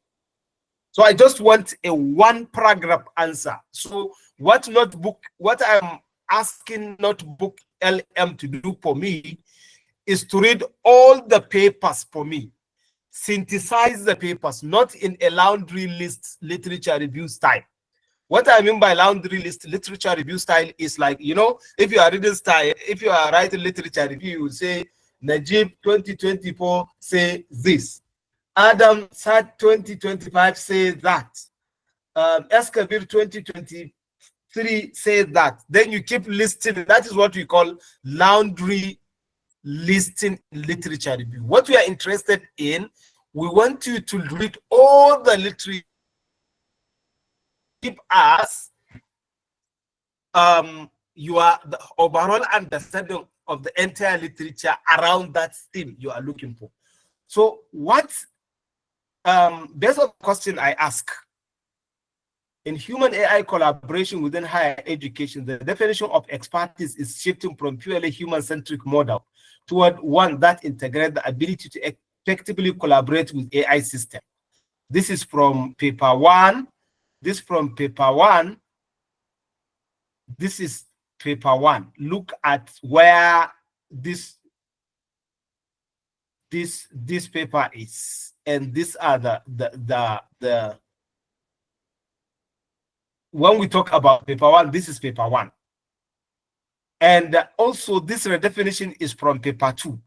So I just want a 1 paragraph answer. So what I'm asking NoteBookLM to do for me is to read all the papers for me, synthesize the papers, not in a laundry list literature review style. What I mean by laundry list literature review style is like, you know, if you are reading style, if you are writing literature review, you will say Najib 2024 say this, Adam Sad 2025 say that, Eskabir 2023 say that. Then you keep listing. That is what we call laundry listing literature review. What we are interested in, we want you to read all the literature, give us the overall understanding of the entire literature around that theme you are looking for. So what, based on the question I ask, in human AI collaboration within higher education, the definition of expertise is shifting from purely human-centric model toward one that integrates the ability to effectively collaborate with AI system. This is from paper 1. This from paper 1. This is paper 1. Look at where this paper is, and these are the when we talk about paper 1, this is paper 1. And also this redefinition is from paper 2,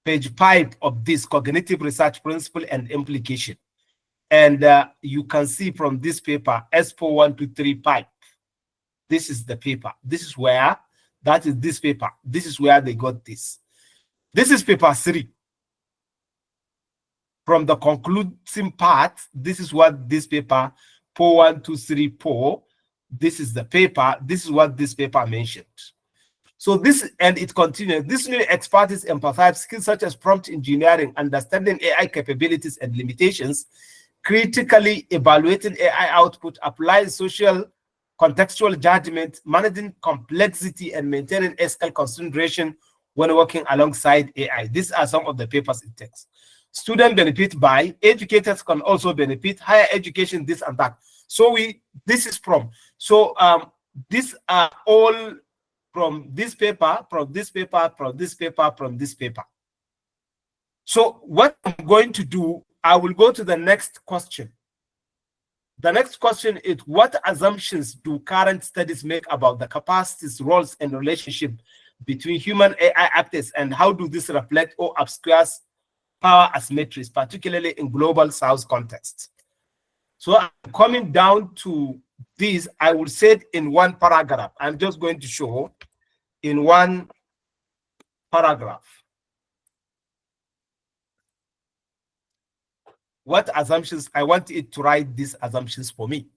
page 5 of this cognitive research principle and implication. And you can see from this paper, S41235, this is the paper. This is where, that is this paper. This is where they got this. This is paper 3. From the concluding part, this is what this paper 41234, this is the paper, this is what this paper mentioned. So this, and it continues, this new expertise emphasizes skills such as prompt engineering, understanding AI capabilities and limitations, critically evaluating AI output, applying social contextual judgment, managing complexity, and maintaining ethical consideration when working alongside AI. These are some of the papers it takes. Students benefit by, educators can also benefit, higher education, this and that. So this is from. So these are all from this paper, from this paper, from this paper, from this paper. So what I'm going to do, I will go to the next question. The next question is, what assumptions do current studies make about the capacities, roles, and relationship between human AI actors, and how do this reflect or obscures power asymmetries, particularly in global South context? So I'm coming down to this. I will say it in one paragraph. I'm just going to show in one paragraph what assumptions I want it to write. These assumptions for me.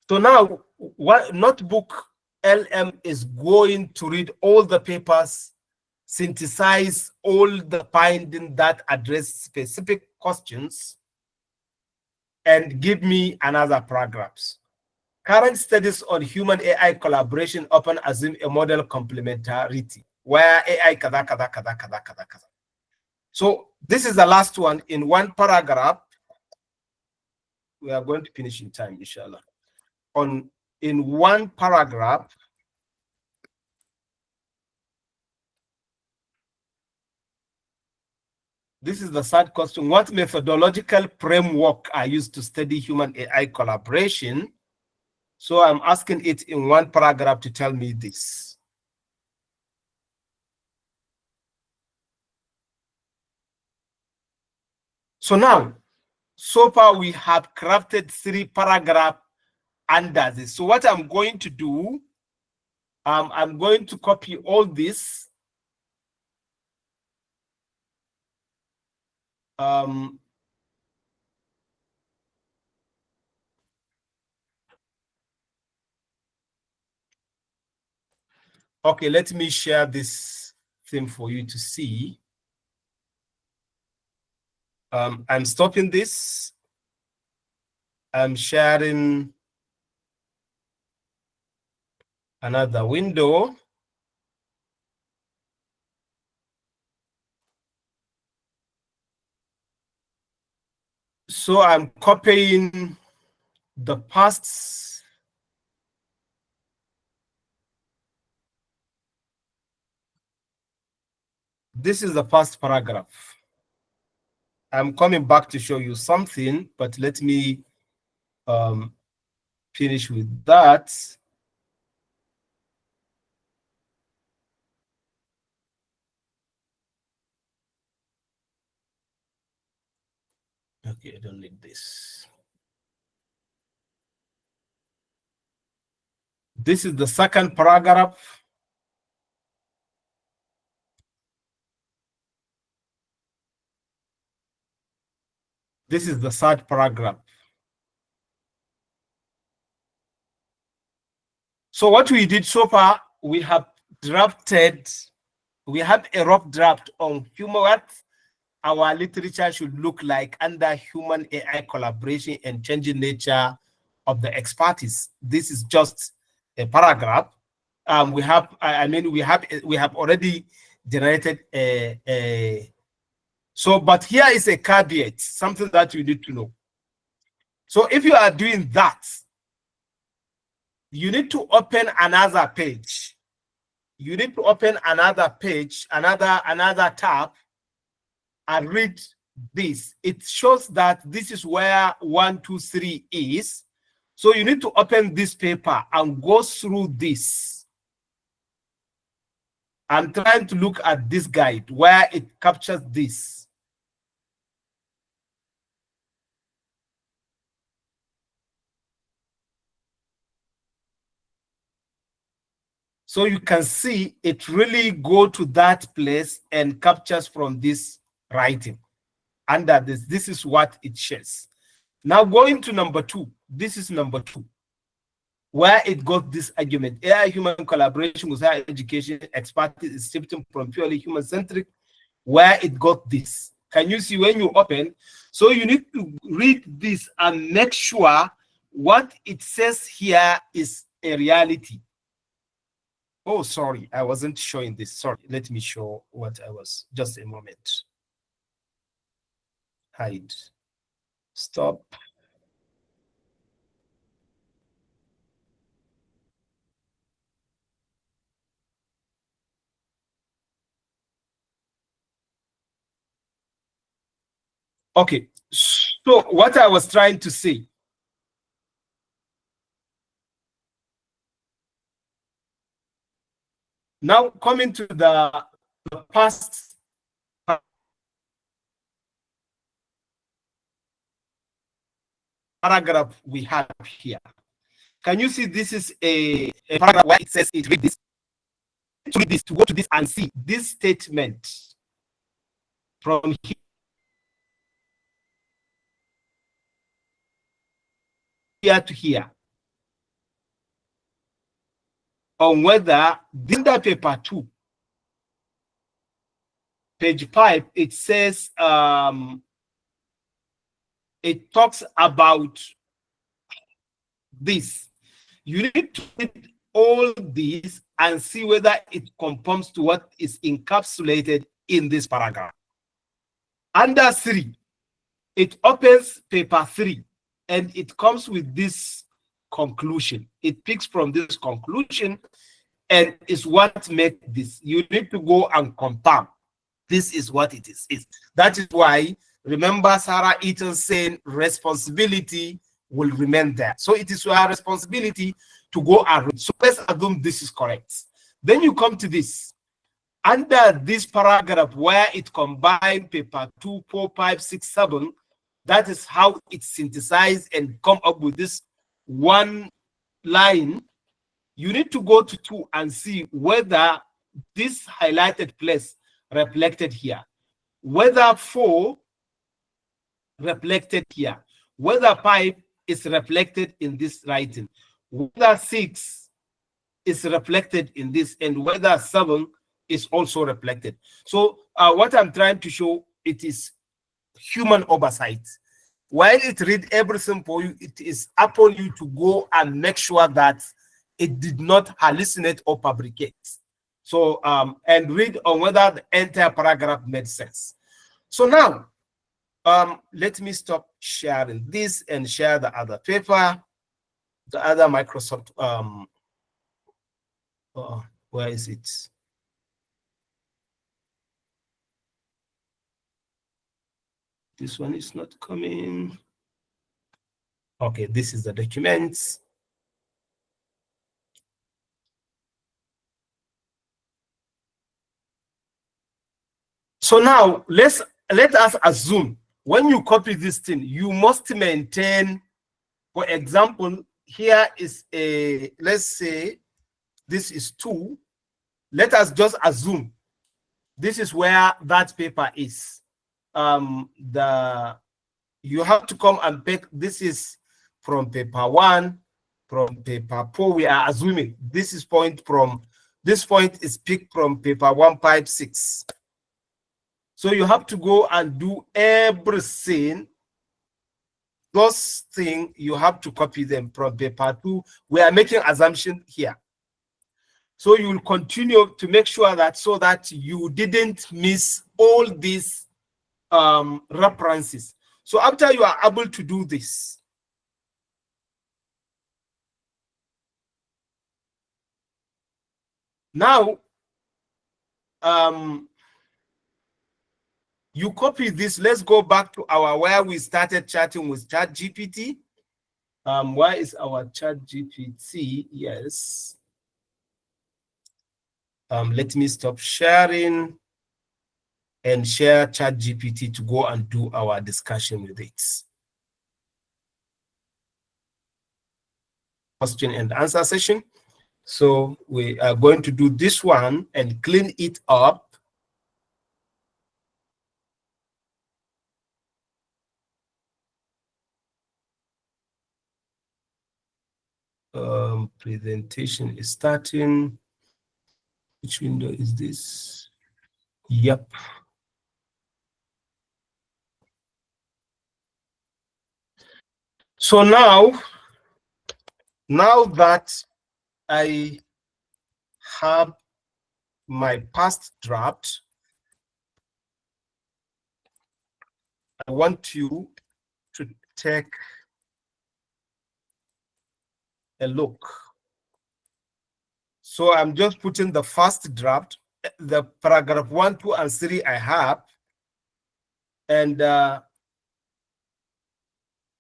So now, what NoteBookLM is going to read all the papers, synthesize all the findings that address specific questions, and give me another paragraphs. Current studies on human AI collaboration often assume a model complementarity, where AI kada kada kada kada kada kada. So this is the last one in one paragraph. We are going to finish in time, inshallah. In one paragraph, this is the third question. What methodological framework are used to study human AI collaboration? So I'm asking it in one paragraph to tell me this. So now, so far we have crafted 3 paragraphs under this. So what I'm going to do, I'm going to copy all this. Okay, let me share this thing for you to see. I'm stopping this. I'm sharing another window. So I'm copying the past. This is the first paragraph. I'm coming back to show you something, but let me finish with that. Okay, I don't need this. This is the second paragraph. This is the third paragraph. So what we did so far, we have drafted, we have a rough draft on what our literature should look like under human AI collaboration and changing nature of the expertise. This is just a paragraph. We have, we have already generated a so, but here is a caveat, something that you need to know. So if you are doing that, you need to open another page. You need to open another page, another tab, and read this. It shows that this is where 1, 2, 3 is. So you need to open this paper and go through this. I'm trying to look at this guide where it captures this. So you can see it really go to that place and captures from this writing. Under this is what it shares. Now going to number 2. This is number 2. where it got this argument. AI human collaboration with higher education expertise is shifting from purely human-centric, where it got this. Can you see when you open? So you need to read this and make sure what it says here is a reality. Oh, sorry, I wasn't showing this. Sorry, let me show what I was. Just a moment. Hide. Stop. Okay, so what I was trying to say. Now coming to the past paragraph we have here. Can you see this is a paragraph where it says it read this, to read this, to go to this and see this statement from here to here on whether under paper 2, page 5, it says it talks about this. You need to read all these and see whether it conforms to what is encapsulated in this paragraph. Under 3, it opens paper 3 and it comes with this conclusion. It picks from this conclusion and is what makes this. You need to go and confirm this is what it is. That is why, remember Sarah Eaton saying responsibility will remain there. So it is our responsibility to go and read. So let's assume this is correct. Then you come to this. Under this paragraph where it combined paper 2, 4, 5, 6, 7, that is how it synthesized and come up with this one line. You need to go to 2 and see whether this highlighted place reflected here, whether 4 reflected here, whether 5 is reflected in this writing, whether 6 is reflected in this, and whether 7 is also reflected. So what I'm trying to show, it is human oversight. While it read everything for you, it is upon you to go and make sure that it did not hallucinate or fabricate. So and read on whether the entire paragraph made sense. So now let me stop sharing this and share the other paper, the other Microsoft where is it? This one is not coming. Okay, this is the documents. So now let us assume when you copy this thing, you must maintain, for example, here is a, let's say this is 2. Let us just assume this is where that paper is. You have to come and pick, this is from paper 1, from paper 4. We are assuming this is point from, this point is picked from paper 156. So you have to go and do everything. Those things, you have to copy them from paper 2. We are making assumption here. So you will continue to make sure that, so that you didn't miss all these references. So after you are able to do this, now you copy this. Let's go back to our where we started chatting with ChatGPT. Where is our ChatGPT? Yes. Let me stop sharing and share ChatGPT to go and do our discussion with it. Question and answer session. So we are going to do this one and clean it up. Presentation is starting. Which window is this? Yep. So now that I have my past draft, I want you to take a look. So I'm just putting the first draft, the paragraph 1, 2, and 3 I have, and I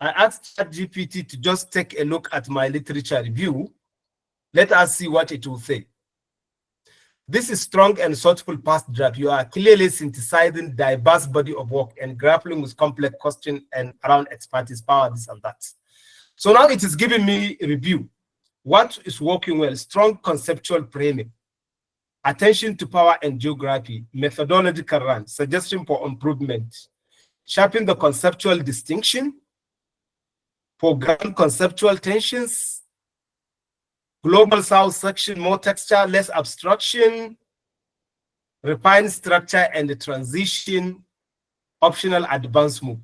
asked ChatGPT to just take a look at my literature review. Let us see what it will say. This is strong and thoughtful past draft. You are clearly synthesizing diverse body of work and grappling with complex questions and around expertise, power, this and that. So now it is giving me a review. What is working well? Strong conceptual framing, attention to power and geography, methodological run, suggestion for improvement, sharpen the conceptual distinction, foreground conceptual tensions, global south section, more texture, less abstraction, refine structure and the transition, optional advanced move.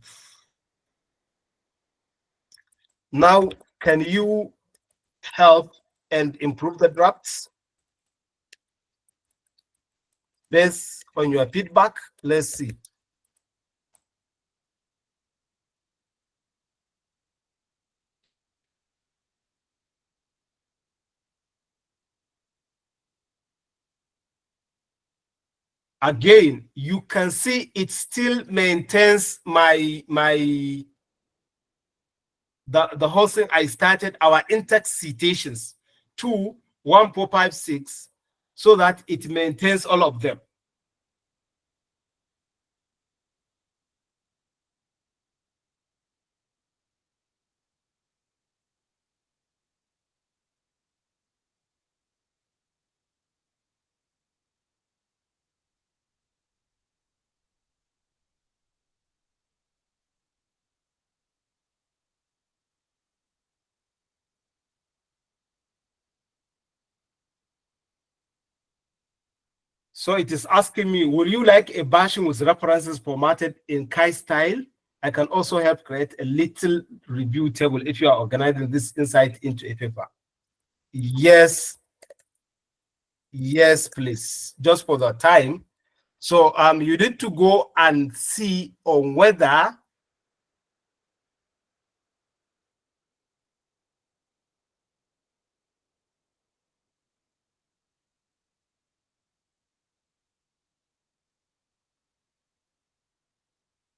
Now, can you help and improve the drafts? Based on your feedback, let's see. Again, you can see it still maintains the whole thing I started, our in-text citations, 2, 1, 4, 5, 6, so that it maintains all of them. So it is asking me, would you like a version with references formatted in Kai style? I can also help create a little review table if you are organizing this insight into a paper. Yes, yes, please, just for the time. So you need to go and see on whether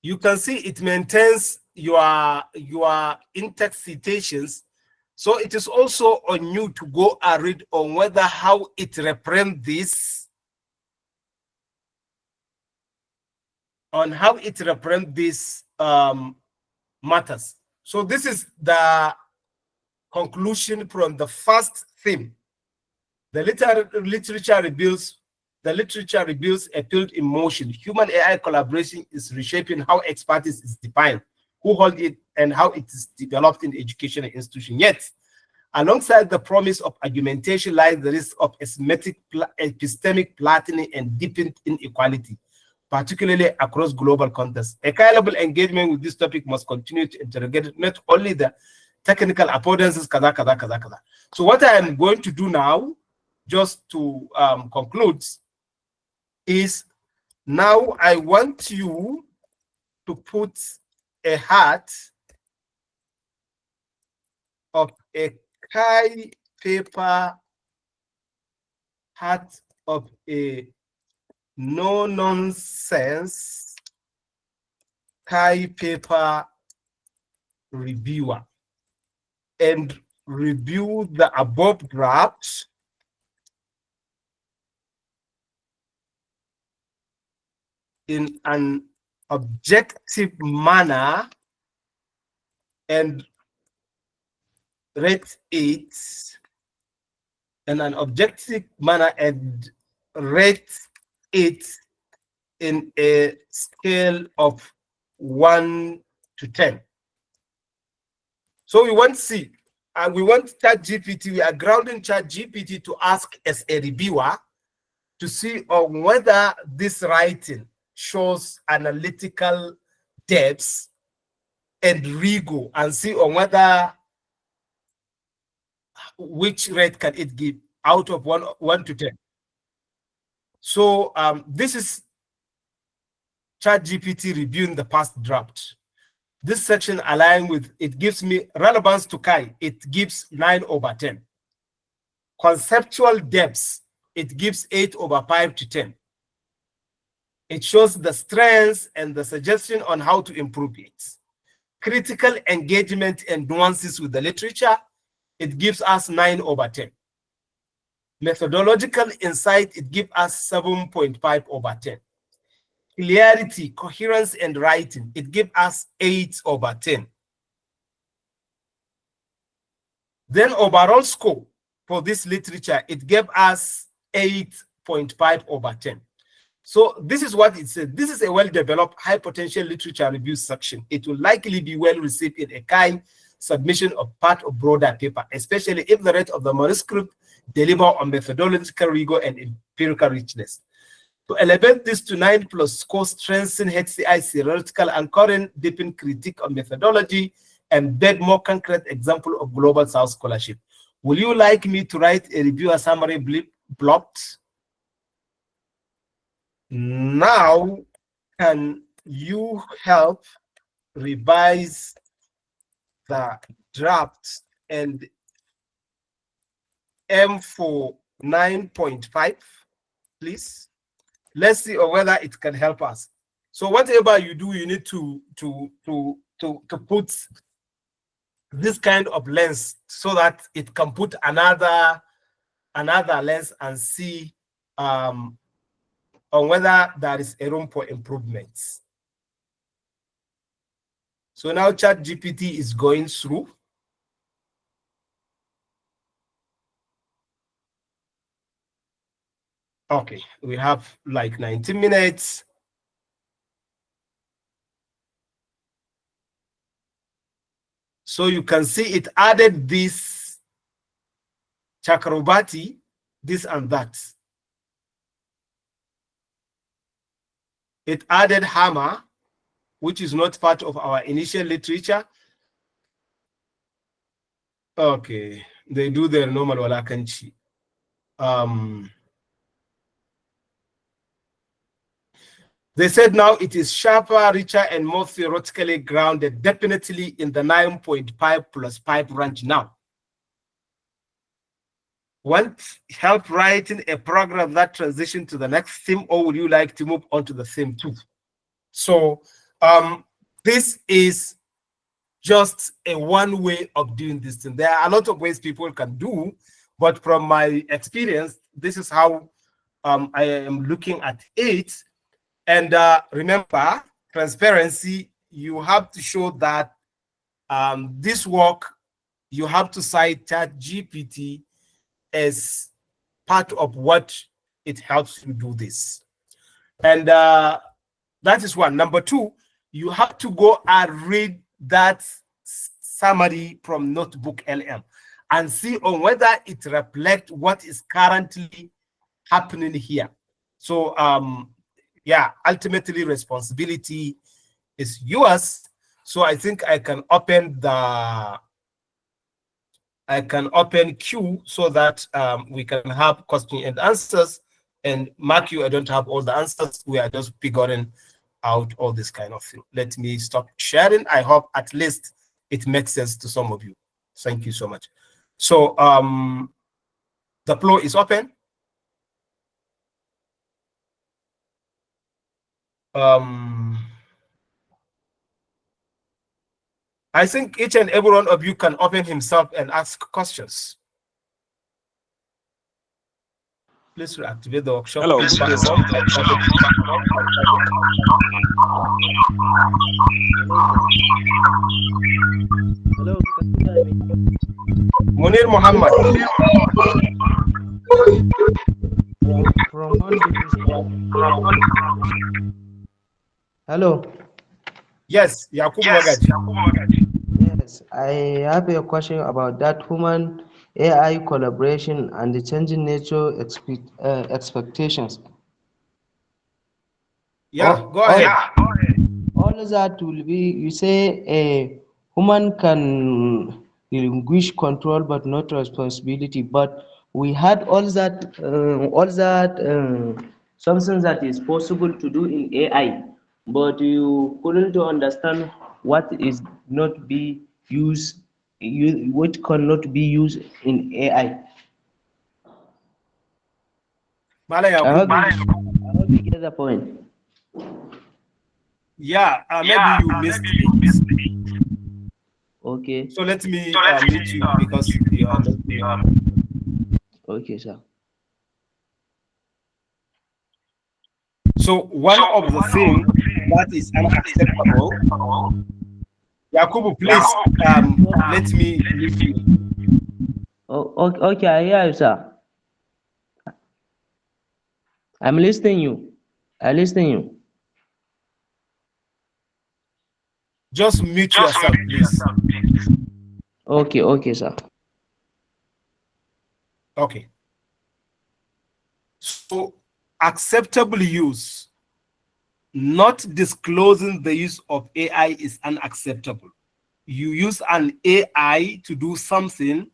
you can see it maintains your in-text citations. So it is also on you to go and read on whether how it represents this, on how it represents this matters. So this is the conclusion from the first theme. The literature reveals a field in motion. Human AI collaboration is reshaping how expertise is defined, who hold it, and how it is developed in the educational institution. Yet, alongside the promise of argumentation lies the risk of epistemic flattening and deepened inequality, particularly across global contexts. A reliable engagement with this topic must continue to interrogate not only the technical affordances, kaza. So what I am going to do now, just to conclude, is now I want you to put a hat of a Kai paper, hat of a no-nonsense Kai paper reviewer, and review the above drafts in an objective manner and rate it in an objective manner and rate it in a scale of 1 to 10. So we want to see, and we want ChatGPT, we are grounding ChatGPT to ask as a reviewer to see on whether this writing shows analytical depths and rigor, and see on whether which rate can it give out of 1 to 10. So this is ChatGPT reviewing the past draft. This section aligned with, it gives me relevance to Kai, it gives 9/10. Conceptual depths, it gives 8/5 to 10. It shows the strengths and the suggestion on how to improve it. Critical engagement and nuances with the literature, it gives us 9/10. Methodological insight, it gives us 7.5/10. Clarity, coherence, and writing, it gives us 8/10. Then overall score for this literature, it gave us 8.5/10. So this is what it said. This is a well-developed, high-potential literature review section. It will likely be well-received in a kind submission of part of broader paper, especially if the rate of the manuscript deliver on methodological rigor and empirical richness. To elevate this to 9+ score, strengthen HCI theoretical anchoring, deepen critique of methodology, and beg more concrete example of global South scholarship. Will you like me to write a reviewer summary blocked? Now, can you help revise the draft and aim for 9.5, please? Let's see whether it can help us. So whatever you do, you need to put this kind of lens so that it can put another lens and see on whether there is a room for improvements. So now ChatGPT is going through. Okay, we have like 90 minutes. So you can see it added this Chakrabarti, this and that. It added hammer, which is not part of our initial literature. Okay, they do their normal Walakanchi. They said now it is sharper, richer, and more theoretically grounded, definitely in the 9.5+5 range now. Want help writing a program that transition to the next theme, or would you like to move on to the theme 2? So this is just a one way of doing this thing. There are a lot of ways people can do, but from my experience, this is how I am looking at it. And remember, transparency, you have to show that this work, you have to cite ChatGPT as part of what it helps you do this. And that is one. Number 2, you have to go and read that summary from NoteBookLM and see on whether it reflects what is currently happening here. So yeah, ultimately responsibility is yours. So I think I can open Q so that we can have question and answers. And mark you, I don't have all the answers. We are just figuring out all this kind of thing. Let me stop sharing. I hope at least it makes sense to some of you. Thank you so much. So the floor is open. I think each and every one of you can open himself and ask questions. Please reactivate the workshop. Hello. Hello, can you hear me? Munir Muhammad. From Hello. Yes, Yakubu Magaji. Yes, I have a question about that human AI collaboration and the changing nature expectations. Yeah, go All, ahead. all that will be, you say a human can relinquish control but not responsibility. But we had all that something that is possible to do in AI, but you couldn't understand what is not be used, what cannot be used in AI. Mala I hope Yakubu. I hope you get the point. Yeah, maybe you missed it. Okay, So let me mute you because you are not there. okay, sir. So one of the things that is unacceptable, Yakubu, please let me mute you. Oh, okay, okay, I hear you, sir. I'm listening you. I listen you. Just mute yourself, please. Okay, okay, sir. Okay. So acceptable use, not disclosing the use of AI is unacceptable. You use an AI to do something,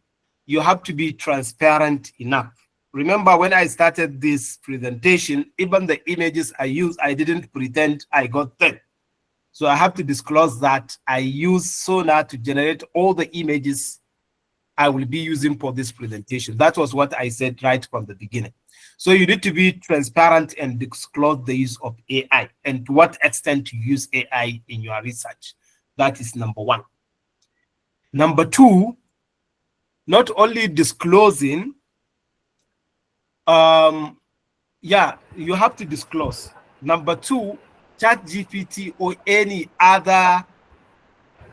you have to be transparent enough. Remember when I started this presentation, even the images I used, I didn't pretend I got them. So I have to disclose that I use Sonar to generate all the images I will be using for this presentation. That was what I said right from the beginning. So you need to be transparent and disclose the use of AI and to what extent you use AI in your research. That is number one. Number two, not only disclosing, yeah, you have to disclose. Number two, ChatGPT or any other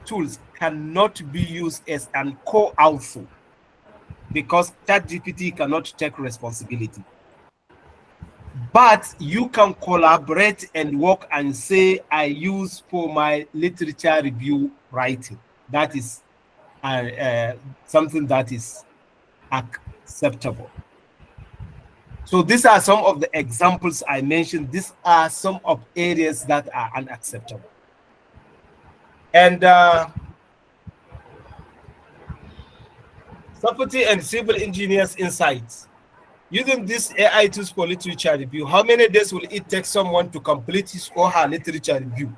tools cannot be used as an co-author because ChatGPT cannot take responsibility. But you can collaborate and work and say, I use for my literature review writing. That is something that is acceptable. So these are some of the examples I mentioned. These are some of areas that are unacceptable. And Safety and civil engineers insights. Using this AI tools for literature review, how many days will it take someone to complete his or her literature review?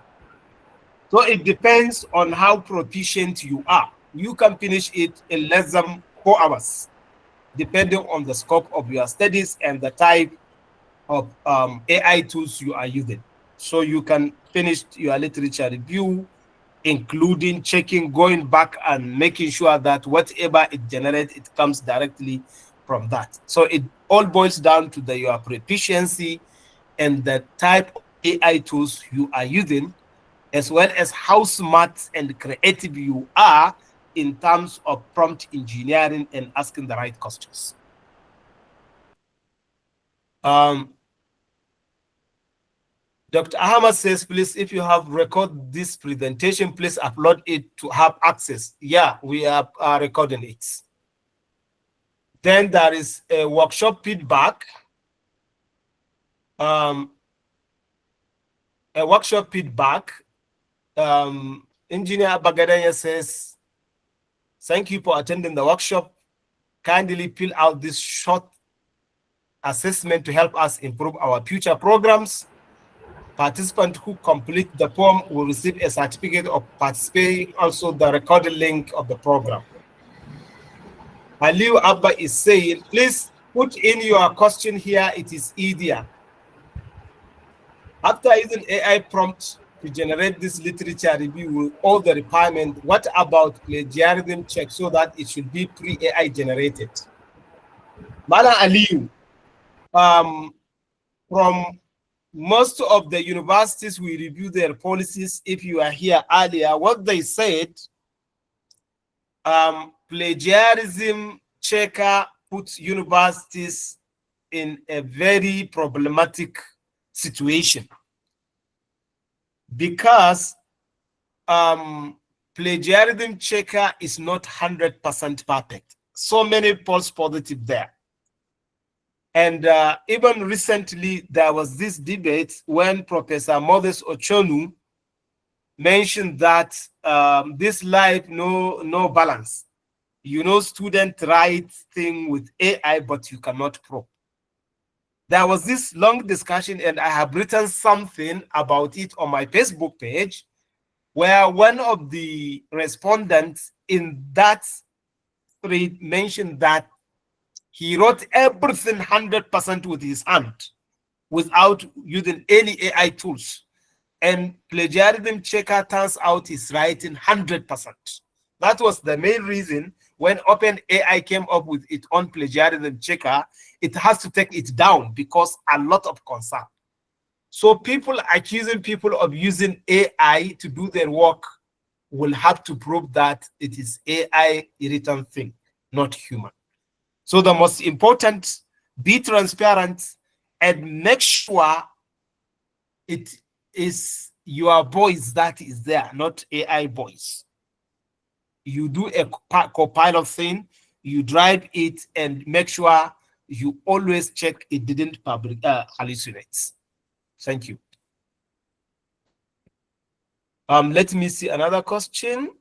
So it depends on how proficient you are. You can finish it in less than 4 hours, depending on the scope of your studies and the type of AI tools you are using. So you can finish your literature review, including checking, going back and making sure that whatever it generates, it comes directly from that. So it all boils down to your proficiency and the type of AI tools you are using, as well as how smart and creative you are in terms of prompt engineering and asking the right questions. Dr. Ahmad says, please, if you have recorded this presentation, please upload it to have access. Yeah, we are recording it. Then there is a workshop feedback. A workshop feedback. Engineer Bagadanya says, thank you for attending the workshop. Kindly fill out this short assessment to help us improve our future programs. Participants who complete the form will receive a certificate of participating, also the recorded link of the program. Aliu Abba is saying, please put in your question here, it is easier. After using AI prompt to generate this literature review with all the requirements, what about plagiarism check so that it should be pre-AI generated? Mala Aliu, from most of the universities, we review their policies. If you are here earlier, what they said, plagiarism checker puts universities in a very problematic situation because plagiarism checker is not 100% perfect. So many false positives there. And even recently, there was this debate when Professor Moses Ochonu mentioned that this life no balance. You know, student write thing with AI, but you cannot probe. There was this long discussion, and I have written something about it on my Facebook page, where one of the respondents in that thread mentioned that he wrote everything 100% with his hand without using any AI tools. And plagiarism checker turns out is writing 100%. That was the main reason when OpenAI came up with its own plagiarism checker, it has to take it down because a lot of concern. So people accusing people of using AI to do their work will have to prove that it is AI written thing, not human. So the most important, be transparent and make sure it is your voice that is there, not AI voice. You do a Copilot thing, you drive it and make sure you always check it didn't hallucinate. Thank you. Let me see another question.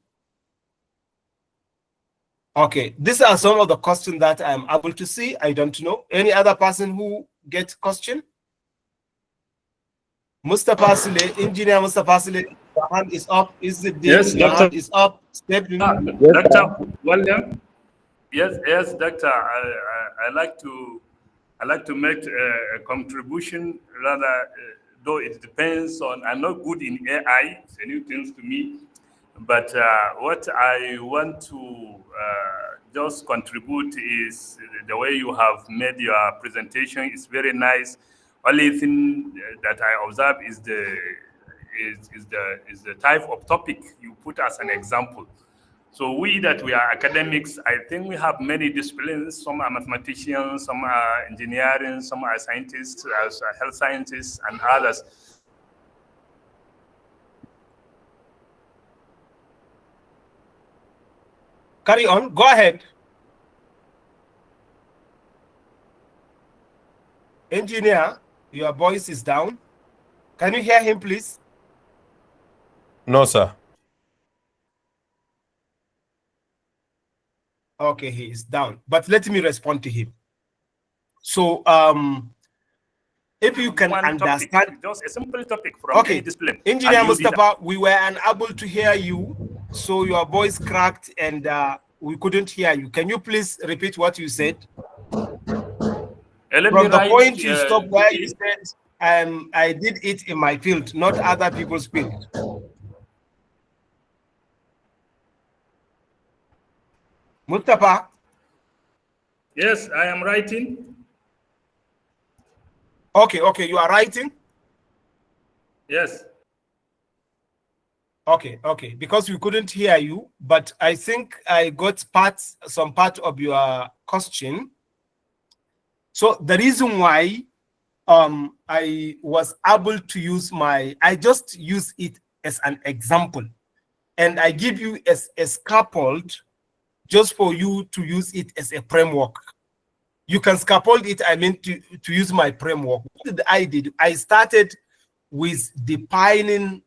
Okay, these are some of the questions that I'm able to see. I don't know. Any other person who gets question? Mustafa Sule, Engineer Mustafa Sule, your hand is up. Is it Yes, your Doctor. hand is up? Step in. Dr. William. Yes, Doctor. I like to make a contribution. Rather, though it depends on. I'm not good in AI. It's a new thing to me. But what I want to just contribute is the way you have made your presentation is very nice. Only thing that I observe is the type of topic you put as an example. So we are academics, I think we have many disciplines. Some are mathematicians, some are engineering, some are scientists, health scientists, and others. Carry on. Go ahead. Engineer, your voice is down. Can you hear him, please? No, sir. Okay, he is down. But let me respond to him. So, if you can understand, topic, just a simple topic from any discipline. Engineer Mustafa, we were unable to hear you, so your voice cracked and we couldn't hear you. Can you please repeat what you said? From the point you stopped where you said, I did it in my field, not other people's field. Mustafa? Yes, I am writing. Okay, you are writing? Yes. Okay, because we couldn't hear you, but I think I got some part of your question. So the reason why I was able to use I just use it as an example, and I give you as a scaffold just for you to use it as a framework. You can scaffold it, I mean, to use my framework. What I did, I started with defining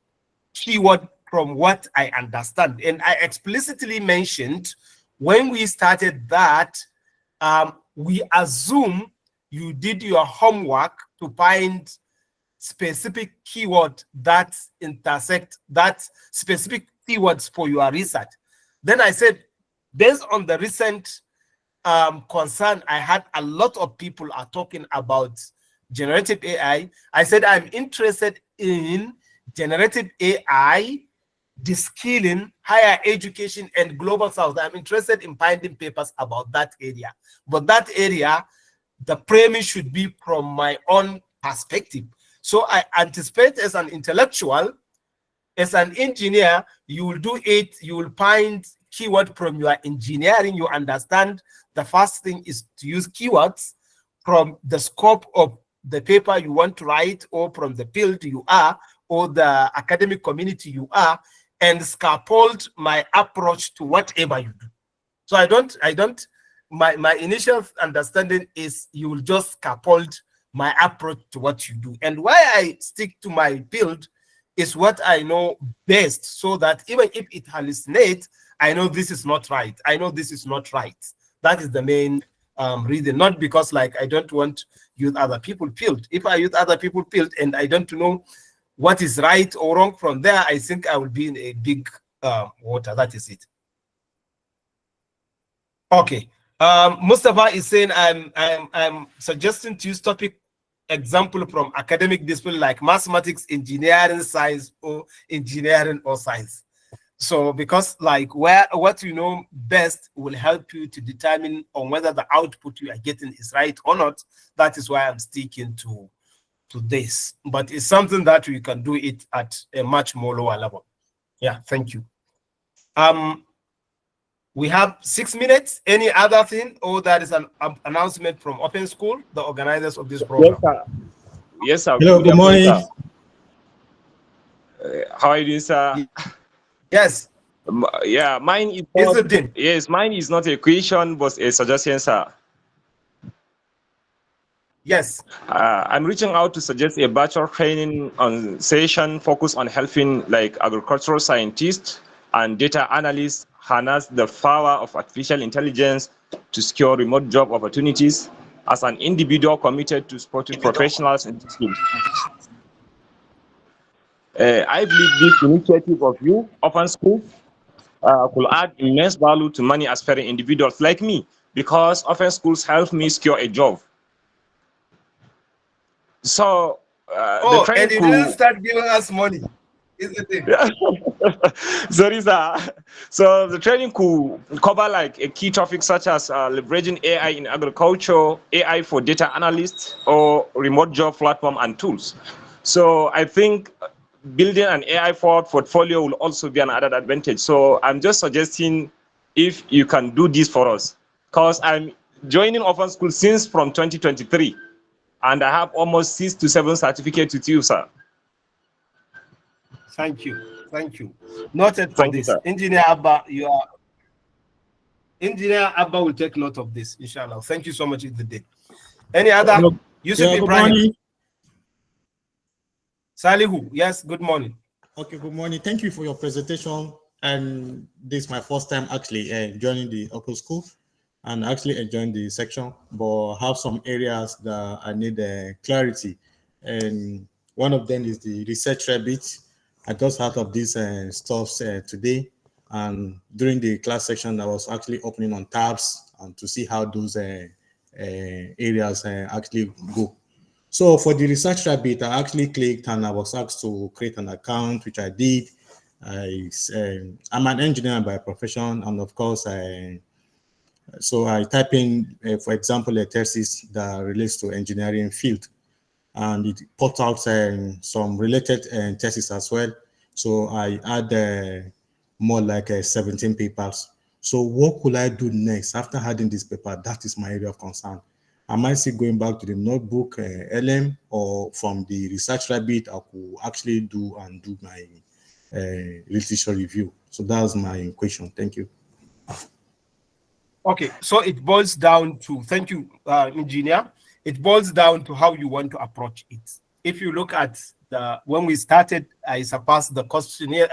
keyword from what I understand. And I explicitly mentioned when we started that, we assume you did your homework to find specific keyword that intersect that specific keywords for your research. Then I said, based on the recent concern I had, a lot of people are talking about generative AI. I said, I'm interested in generative AI, de-skilling, higher education, and global south. I'm interested in finding papers about that area. But that area, the premise should be from my own perspective. So I anticipate as an intellectual, as an engineer, you will do it, you will find keyword from your engineering. You understand the first thing is to use keywords from the scope of the paper you want to write, or from the field you are, or the academic community you are. and scaffold my approach to whatever you do. So my initial understanding is you will just scaffold my approach to what you do. And why I stick to my field is what I know best, so that even if it hallucinates, I know this is not right. I know this is not right. That is the main reason, not because like I don't want to use other people's field. If I use other people's field and I don't know what is right or wrong from there, I think I will be in a big water. That is it. Okay. Mustafa is saying I'm suggesting to use topic example from academic discipline like mathematics, engineering, science, or engineering or science. So because like what you know best will help you to determine on whether the output you are getting is right or not. That is why I'm sticking to this. But it's something that we can do it at a much more lower level. Yeah, thank you. We have 6 minutes. Any other thing, or that is an announcement from Open School, the organizers of this program? Yes, sir. Yes, sir. Hello, good morning. Sir. How are you doing, sir? Yes. Yeah, mine is not, yes, mine is not a question, but a suggestion, sir. Yes. I'm reaching out to suggest a bachelor training on session focused on helping like agricultural scientists and data analysts harness the power of artificial intelligence to secure remote job opportunities as an individual committed to supporting professionals in this field. I believe this initiative of you, Open School, could add immense value to many aspiring individuals like me, because Open Schools help me secure a job. So the training and you didn't start giving us money, isn't it? Sorry, sir. So the training could cover like a key topic such as leveraging AI in agriculture, AI for data analysts, or remote job platform and tools. So I think building an AI forward portfolio will also be an added advantage. So I'm just suggesting if you can do this for us, because I'm joining Open School since from 2023, and I have almost 6 to 7 certificates with you, sir. Thank you. Thank you. Noted for Thank this. you, Engineer Abba, Engineer Abba will take note of this, inshallah. Thank you so much, Idde. Any other? Yusuf Yeah, good Ibrahim. morning. Salihu, yes, good morning. Okay, good morning. Thank you for your presentation. And this is my first time actually joining the Open School and actually enjoying the section, but have some areas that I need clarity. And one of them is the research rabbit. I just heard of these stuff today. And during the class section, I was actually opening on tabs and to see how those areas actually go. So for the research rabbit, I actually clicked and I was asked to create an account, which I did. I'm an engineer by profession, and of course, so I type in, for example, a thesis that relates to engineering field, and it popped out some related thesis as well. So I add more like 17 papers. So what could I do next after adding this paper? That is my area of concern. Am I still going back to the notebook LM, or from the research rabbit I could actually do my literature review? So that's my question. Thank you. Okay, so it boils down to, thank you, engineer. It boils down to how you want to approach it. If you look at when we started, I surpassed the questionnaire,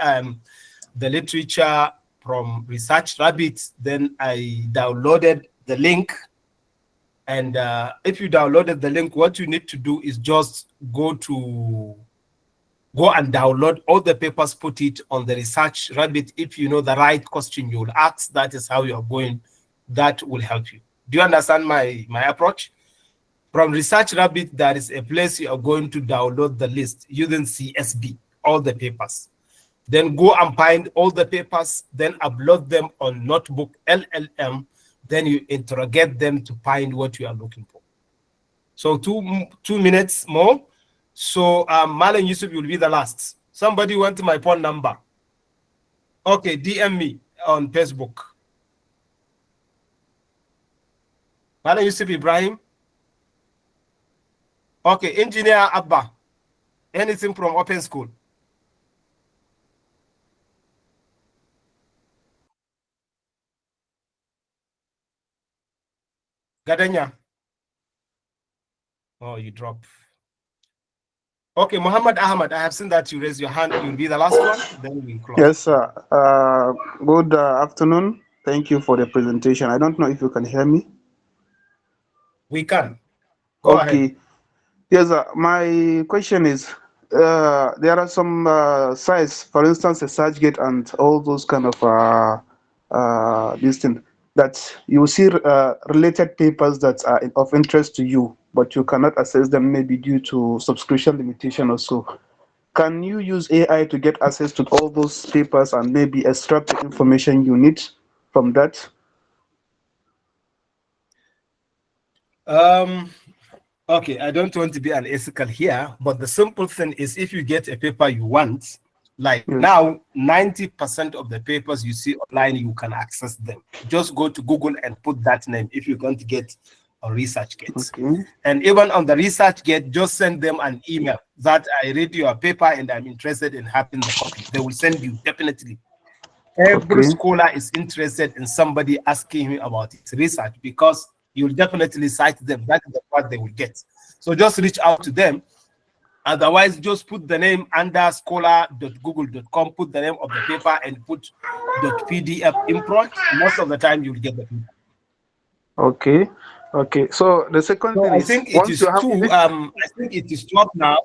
the literature from Research Rabbit, then I downloaded the link. And if you downloaded the link, what you need to do is just go and download all the papers, put it on the Research Rabbit. If you know the right question you will ask, that is how you are going. That will help you. Do you understand my approach? From Research Rabbit, there is a place you are going to download the list using CSV, all the papers. Then go and find all the papers, then upload them on NoteBookLM. Then you interrogate them to find what you are looking for. So two minutes more. So Malan Yusuf will be the last. Somebody want my phone number? Okay, DM me on Facebook. Malan Yusuf Ibrahim. Okay, Engineer Abba. Anything from Open School? Gadanya. Oh, you drop. Okay, Muhammad Ahmad, I have seen that you raise your hand. You'll be the last one, then we close. Yes, sir. Good afternoon. Thank you for the presentation. I don't know if you can hear me. We can. Go ahead. Yes, my question is, there are some sites, for instance, a SearchGate and all those kind of this thing, that you see related papers that are of interest to you, but you cannot access them maybe due to subscription limitation or so. Can you use AI to get access to all those papers and maybe extract the information you need from that? Okay, I don't want to be unethical here, but the simple thing is if you get a paper you want, like now, 90% of the papers you see online, you can access them. Just go to Google and put that name if you're going to get a ResearchGate. And even on the ResearchGate, just send them an email that I read your paper and I'm interested in having the copy. They will send you, definitely. Every scholar is interested in somebody asking him about his research because you'll definitely cite them. That is the part they will get. So just reach out to them. Otherwise, just put the name under scholar.google.com, put the name of the paper and put .pdf import. Most of the time you'll get the paper. Okay. So the second thing I is, think it is two. I think it is 12 now.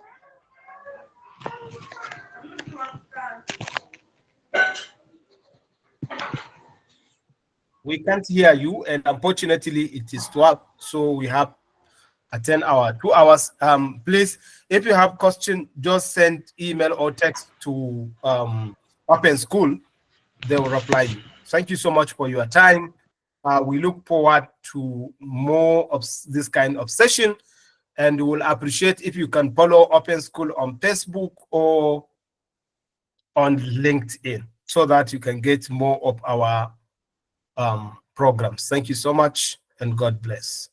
We can't hear you, and unfortunately it is 12, so we have a 10-hour, 2 hours. Please, if you have question, just send email or text to Open School. They will reply you. Thank you so much for your time. We look forward to more of this kind of session, and we will appreciate if you can follow Open School on Facebook or on LinkedIn so that you can get more of our programs. Thank you so much, and God bless.